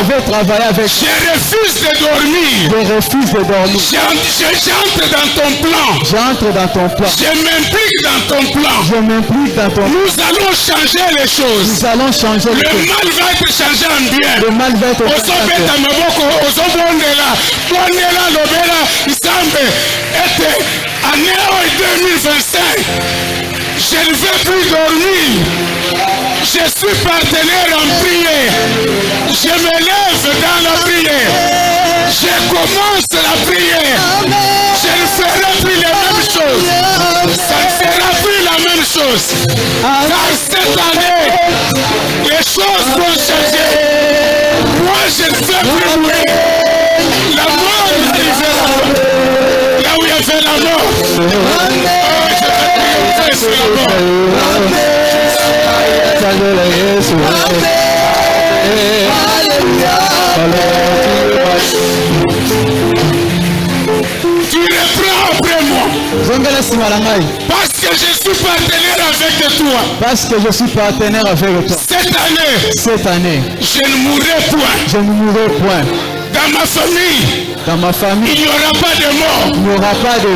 Je refuse de dormir. J'entre dans ton plan. Je m'implique dans ton plan. Nous allons changer les choses. Le mal va être changé en bien. Année 2025, je ne vais plus dormir. Je suis partenaire en prière. Je me lève dans la prière. Je commence la prière. Je ne ferai plus les mêmes choses. Ça ne sera plus la même chose. Car cette année, les choses vont changer. Moi, je ne fais plus mourir. La mort arrivera. Là où il y avait la mort. Je vais triompher sur la mort. Tu reprends après moi. Parce que je suis partenaire avec toi. Cette année, je ne mourrai point. Dans ma famille, il n'y aura pas de mort.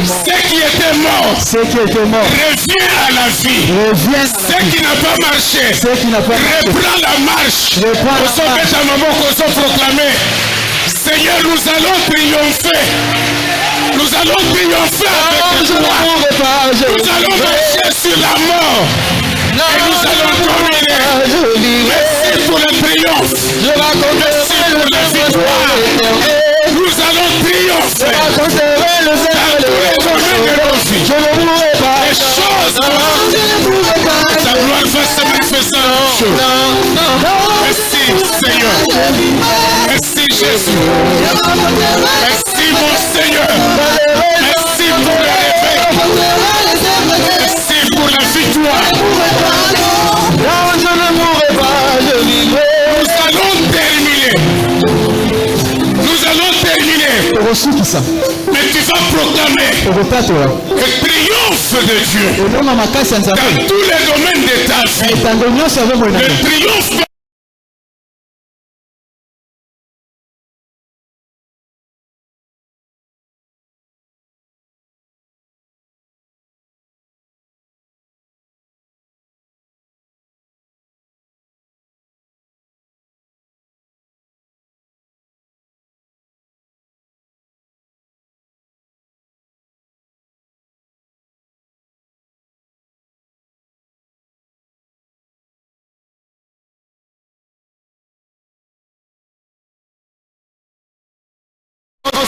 Ce qui était mort revient à la vie. Ce qui n'a pas marché reprend la marche. Seigneur, nous allons triompher. Nous allons triompher avec toi. Nous allons marcher sur la mort. Et nous allons dominer. Merci pour le triomphe. Merci pour la victoire. Nous allons triompher. Dans tous les domaines de nos vies. Les choses. Ta gloire va se manifester dans nos choses. Merci Seigneur. Merci Jésus. Merci mon Seigneur. Merci pour le réveil. Merci pour la victoire. Nous allons terminer. Mais tu vas proclamer le triomphe de Dieu dans tous les domaines de ta vie. Le triomphe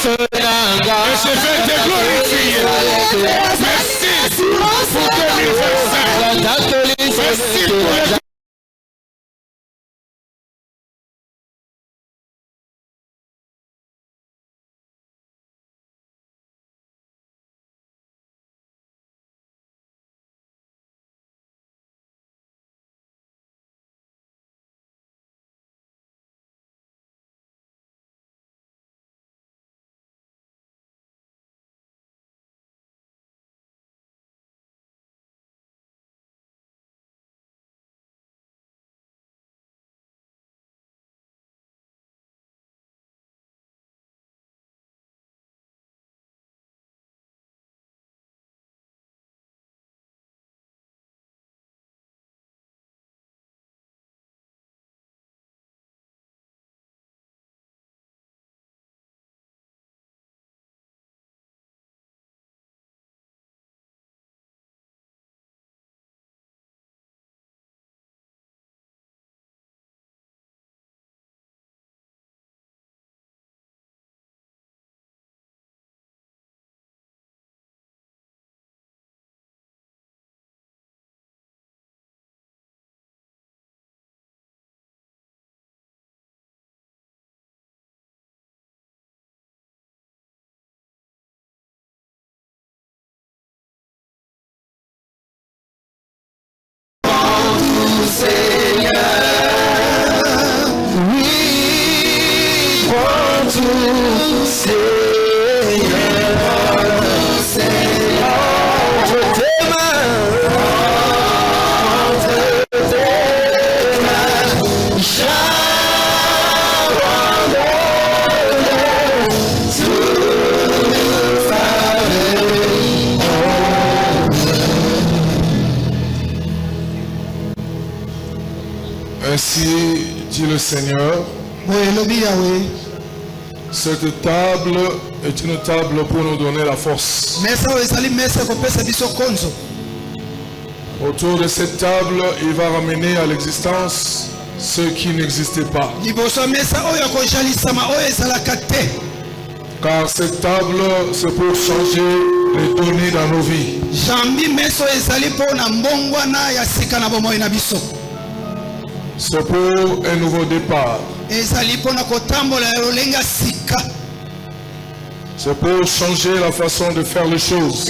je vais te glorifier. Merci pour 2025. Merci pour le Ainsi dit le Seigneur, cette table est une table pour nous donner la force. Autour de cette table, il va ramener à l'existence ceux qui n'existaient pas. Car cette table, c'est pour changer les données dans nos vies. C'est pour un nouveau départ. C'est pour changer la façon de faire les choses.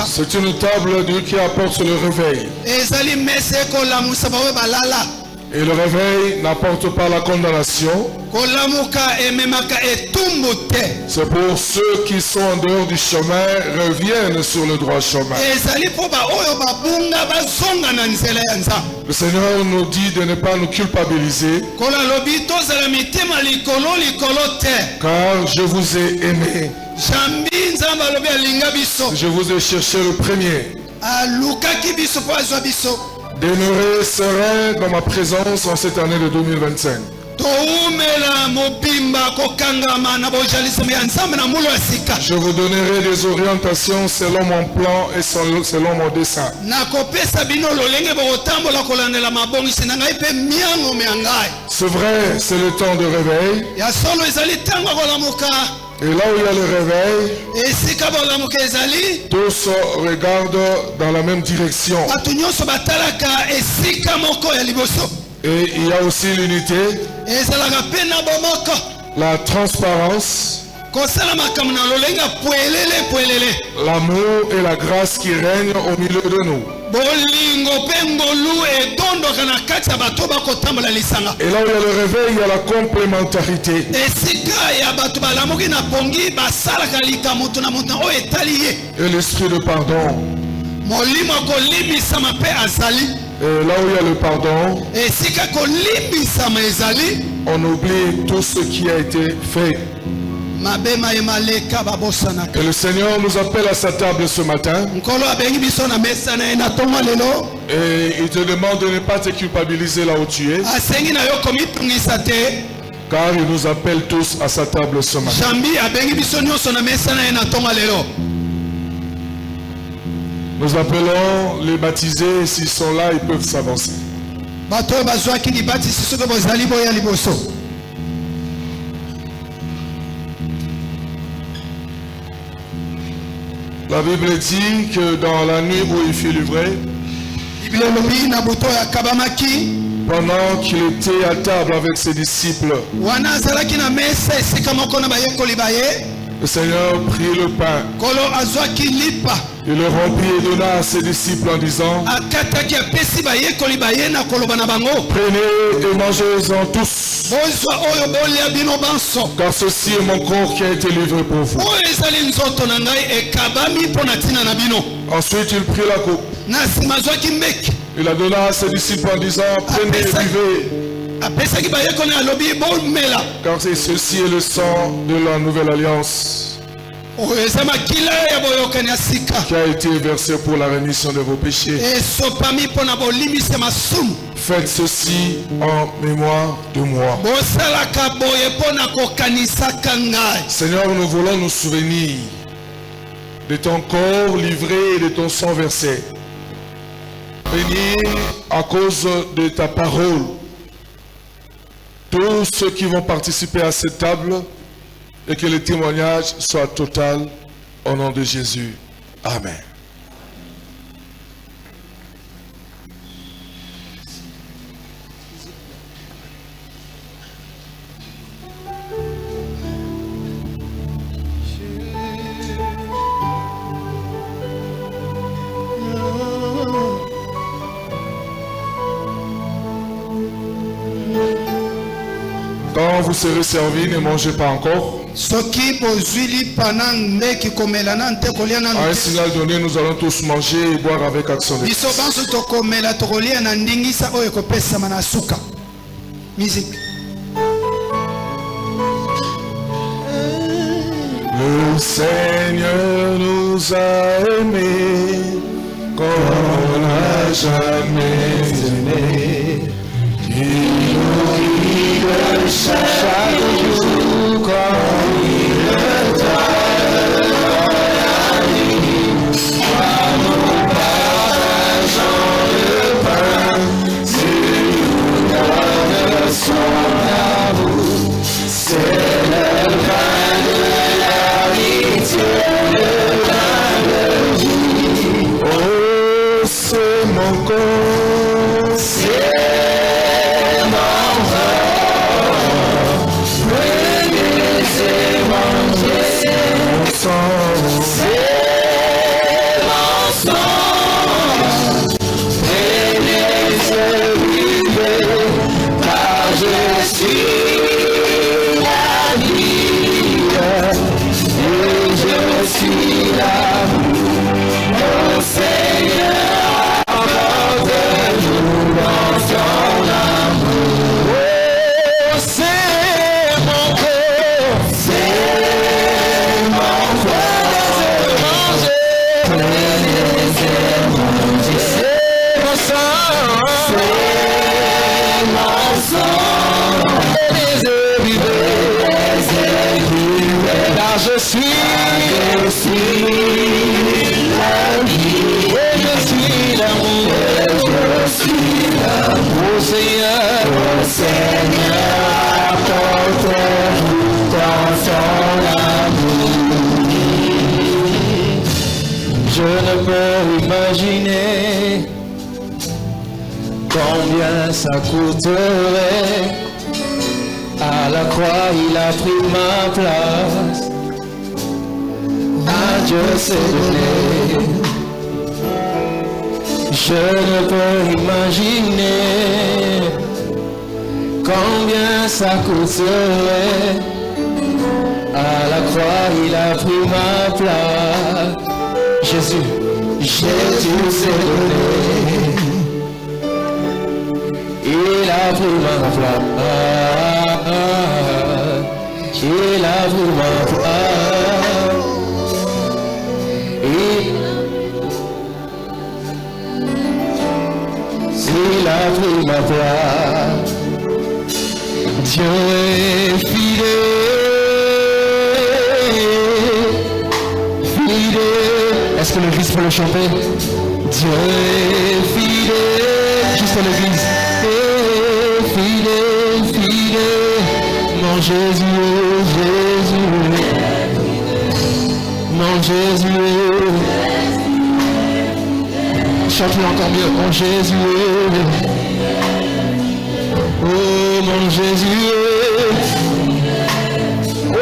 C'est une table qui apporte le réveil. Et le réveil n'apporte pas la condamnation. C'est pour ceux qui sont en dehors du chemin, reviennent sur le droit chemin. Le Seigneur nous dit de ne pas nous culpabiliser. Car je vous ai aimé. Je vous ai cherché le premier. Demeurer serein dans ma présence en cette année de 2025. Je vous donnerai des orientations selon mon plan et selon mon dessein. C'est vrai, c'est le temps de réveil. Et là où il y a le réveil, tous regardent dans la même direction. Et il y a aussi l'unité, la transparence, l'amour et la grâce qui règnent au milieu de nous. Et là où il y a le réveil, il y a la complémentarité. Et l'esprit de pardon. Et là où il y a le pardon, on oublie tout ce qui a été fait. Et le Seigneur nous appelle à sa table ce matin. Et il te demande de ne pas te culpabiliser là où tu es. Car il nous appelle tous à sa table ce matin. Nous appelons les baptisés, s'ils sont là, ils peuvent s'avancer. La Bible dit que dans la nuit où il fut livré, pendant qu'il était à table avec ses disciples, le Seigneur prit le pain. Il le remplit et donna à ses disciples en disant, prenez et mangez-en tous, car ceci est mon corps qui a été livré pour vous. Ensuite il prit la coupe. Il la donna à ses disciples en disant, prenez et buvez, car ceci est le sang de la nouvelle alliance qui a été versé pour la rémission de vos péchés. Faites ceci en mémoire de moi. Seigneur, nous voulons nous souvenir de ton corps livré et de ton sang versé. Bénis à cause de ta parole tous ceux qui vont participer à cette table, et que le témoignage soit total au nom de Jésus. Amen. Quand vous serez servis, ne mangez pas encore. À un signal donné, nous allons tous manger et boire avec action de grâce. Le Seigneur nous a aimés comme on a jamais aimé. Il nous guide chaque jour comme il le donne la nuit. Quand nous partageons le pain, Dieu nous donne son amour. C'est le pain de l'amitié, le pain de vie. Oh, c'est mon corps, c'est mon corps. Prenez et mangez, c'est mon sang, c'est mon sang. Prenez et buvez, car je suis la vie et je suis l'amour. Oh Seigneur, apporte-nous dans ton amour. Oh, c'est mon corps, c'est mon corps. Prenez et mangez, c'est mon sang, c'est mon sang. Prenez et buvez, car je suis la vie, et je suis l'amour, oh Seigneur, apporte-nous dans ton amour. Je ne peux imaginer combien ça coûterait. À la croix, il a pris ma place. À Dieu s'est donné. Je ne peux imaginer combien ça coûterait. À la croix, il a pris ma place. Jésus s'est donné. Il a pris ma place. Il a pris ma place. Il a pris ma place. Dieu est fidèle. Fidèle. Est-ce que l'église peut le chanter? Dieu est fidèle. Juste l'église. Fidèle, fidèle. Mon Jésus, Jésus. Mon Jésus. Chante-le encore mieux. Mon Jésus. Oh mon Jésus. Oh,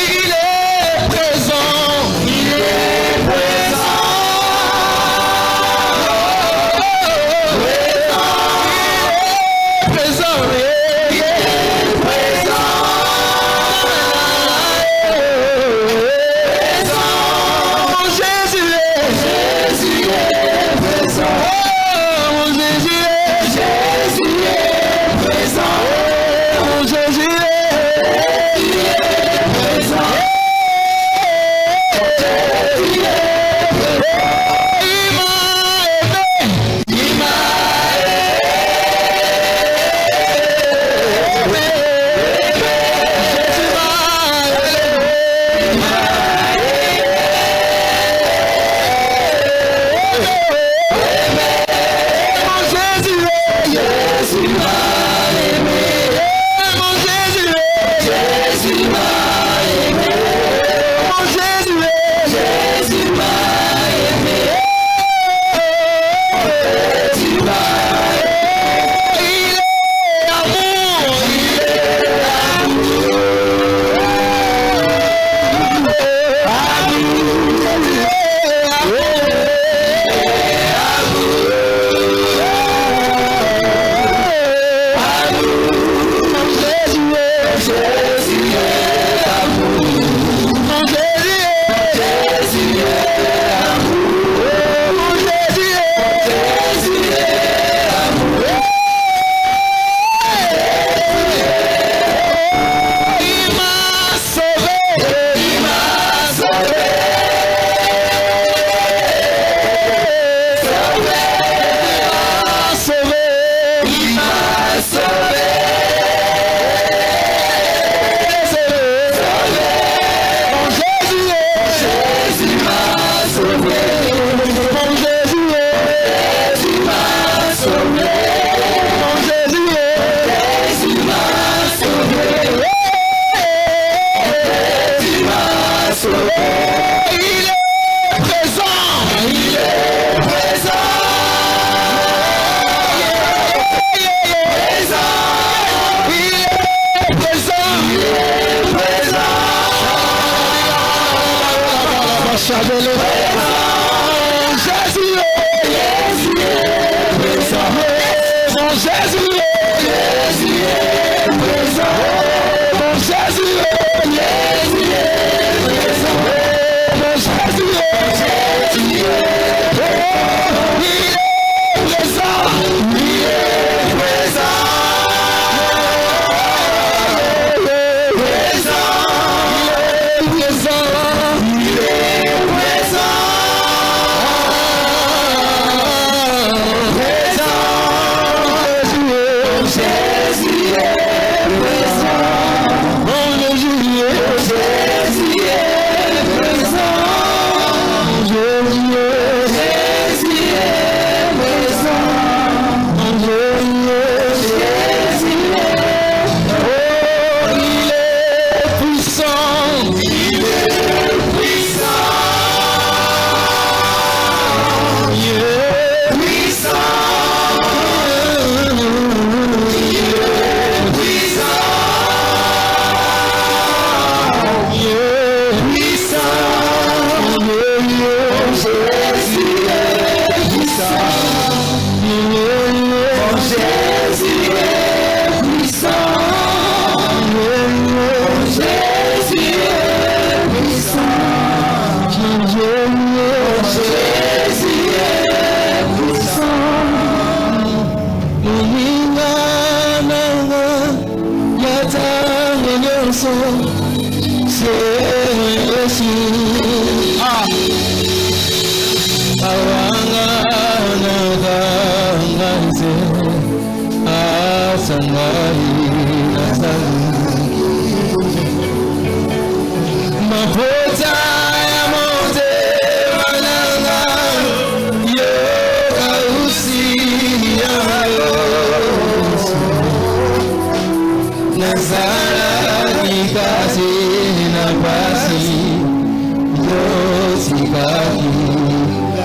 il est présent. Il est présent. Présent. Il est présent. Mon Jésus est présent. Oh, mon Jésus est présent. Oh, mon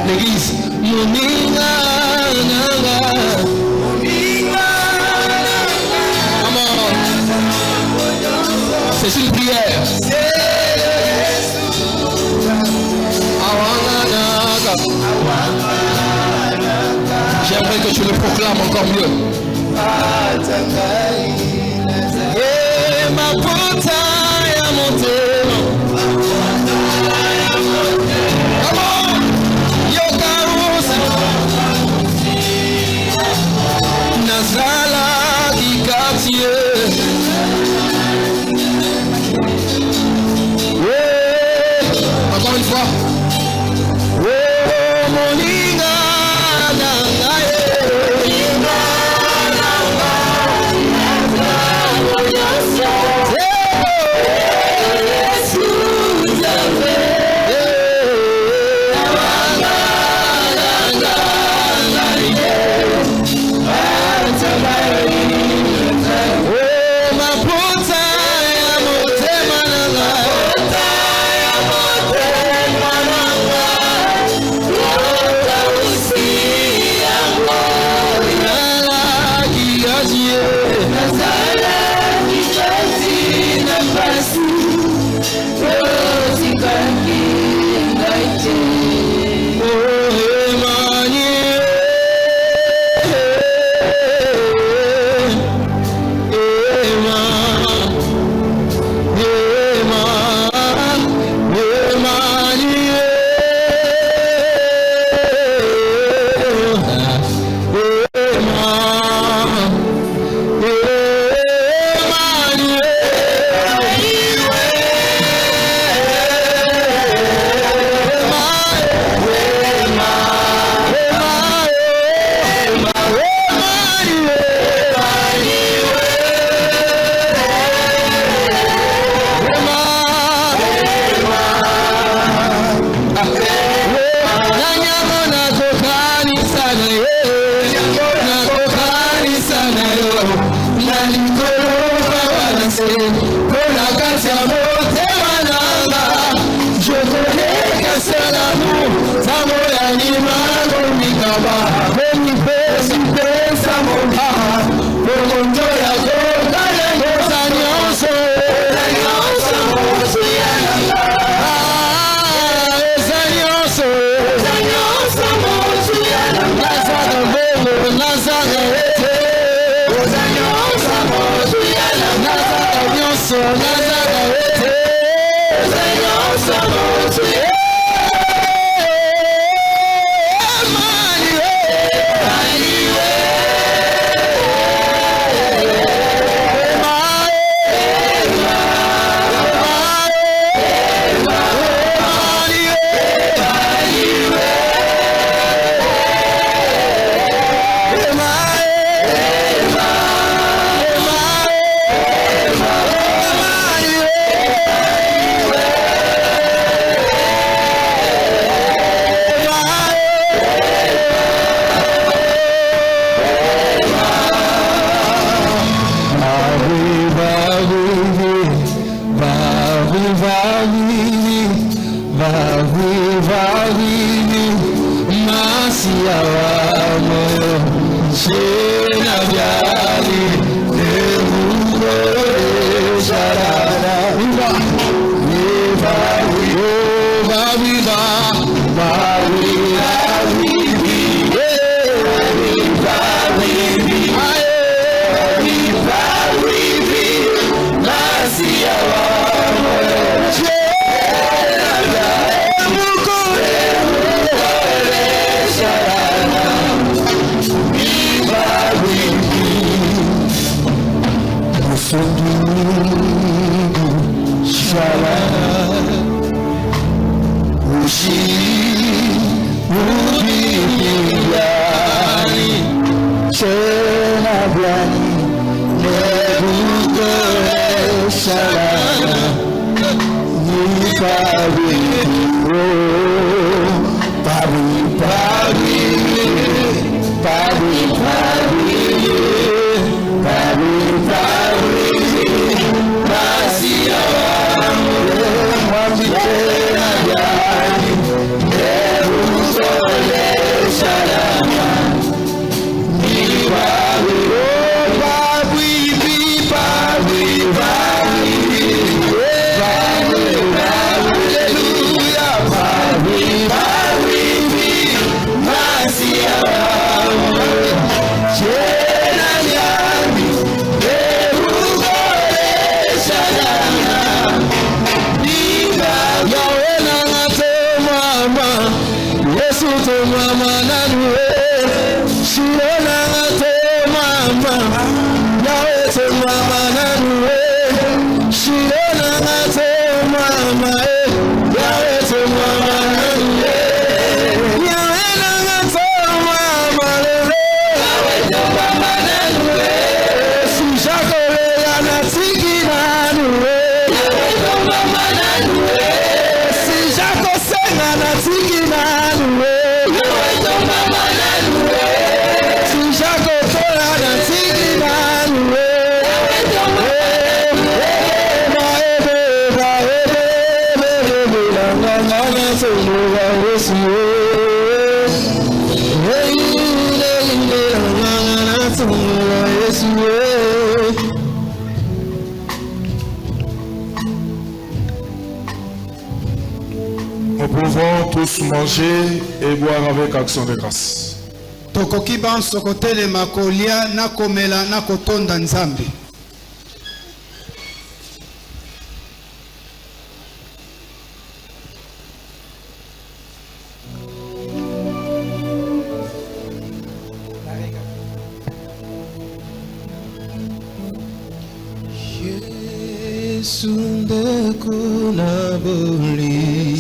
L'église, c'est une prière. J'aimerais que tu le proclames encore mieux. Ma portail a monté. Nazala qui quartier. Encore une fois. Nous pouvons tous manger et boire avec action de grâce. Tokoki banso kotelema kolia na komela na kotonda Nzambe. Sunde kuna boli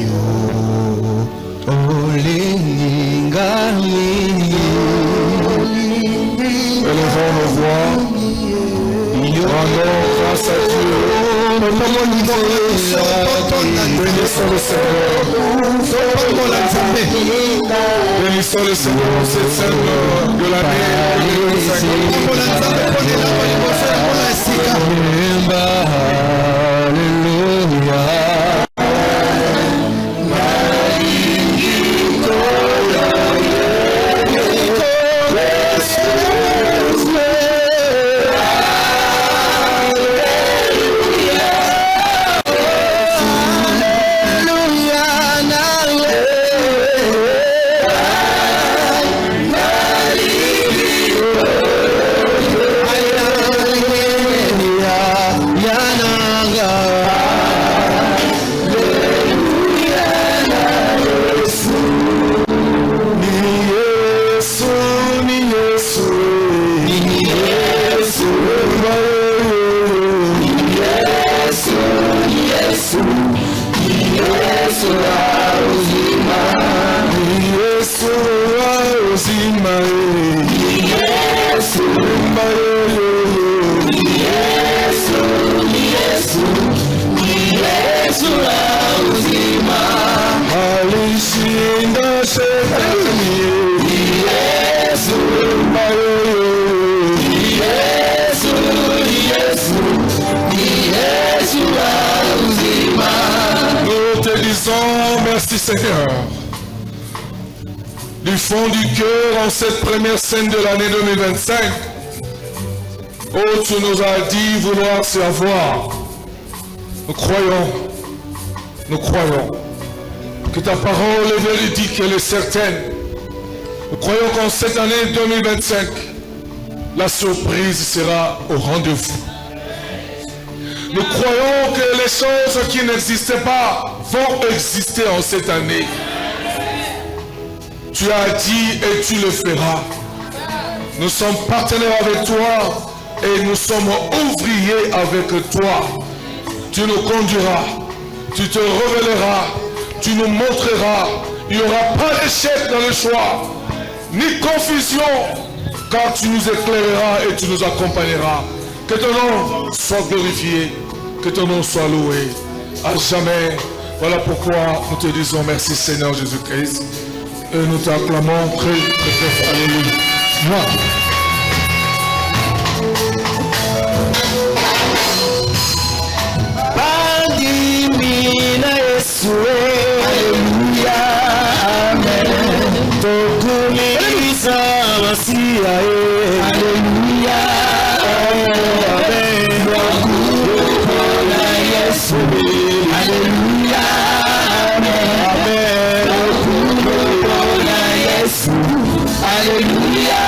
yo olingami Élevons nos voix, rendons grâce à Dieu. Bénissons le Seigneur. Bénissons le Seigneur pour cette scène de l'année 2025. merci Seigneur. Du fond du cœur, en cette première scène de l'année 2025, oh, tu nous as dit vouloir se avoir. Nous croyons que ta parole est véridique, elle est certaine. Nous croyons qu'en cette année 2025, la surprise sera au rendez-vous. Nous croyons que les choses qui n'existaient pas vont exister en cette année. Tu as dit et tu le feras. Nous sommes partenaires avec toi et nous sommes ouvriers avec toi. Tu nous conduiras, tu te révéleras, tu nous montreras. Il n'y aura pas d'échec dans le choix, ni confusion, car tu nous éclaireras et tu nous accompagneras. Que ton nom soit glorifié, que ton nom soit loué à jamais. Voilà pourquoi nous te disons merci Seigneur Jésus-Christ. Et nous t'acclamons très très fort. Alléluia. Pandimina Yesue, Alléluia, Amen. Tokumisa Masia, Alléluia, Amen. Tokumina Yesue, Alléluia, Amen. Tokumina Yesue, Alléluia,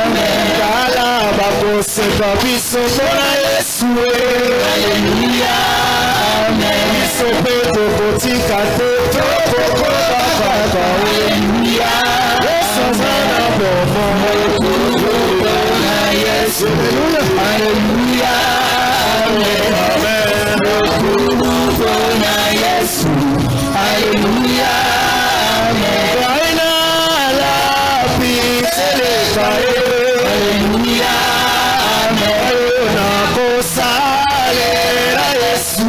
Amen. Kala bakose kabiso na Yesue, Alléluia, Amen. Sope tokotika te tokokoka kaka, Alléluia, Sazana bomo na Yesu, Alléluia, Amen. Na Yesu, Alléluia, Amen. Kaina la pitele kae, Alléluia, Amen. Na kosale na Yesu.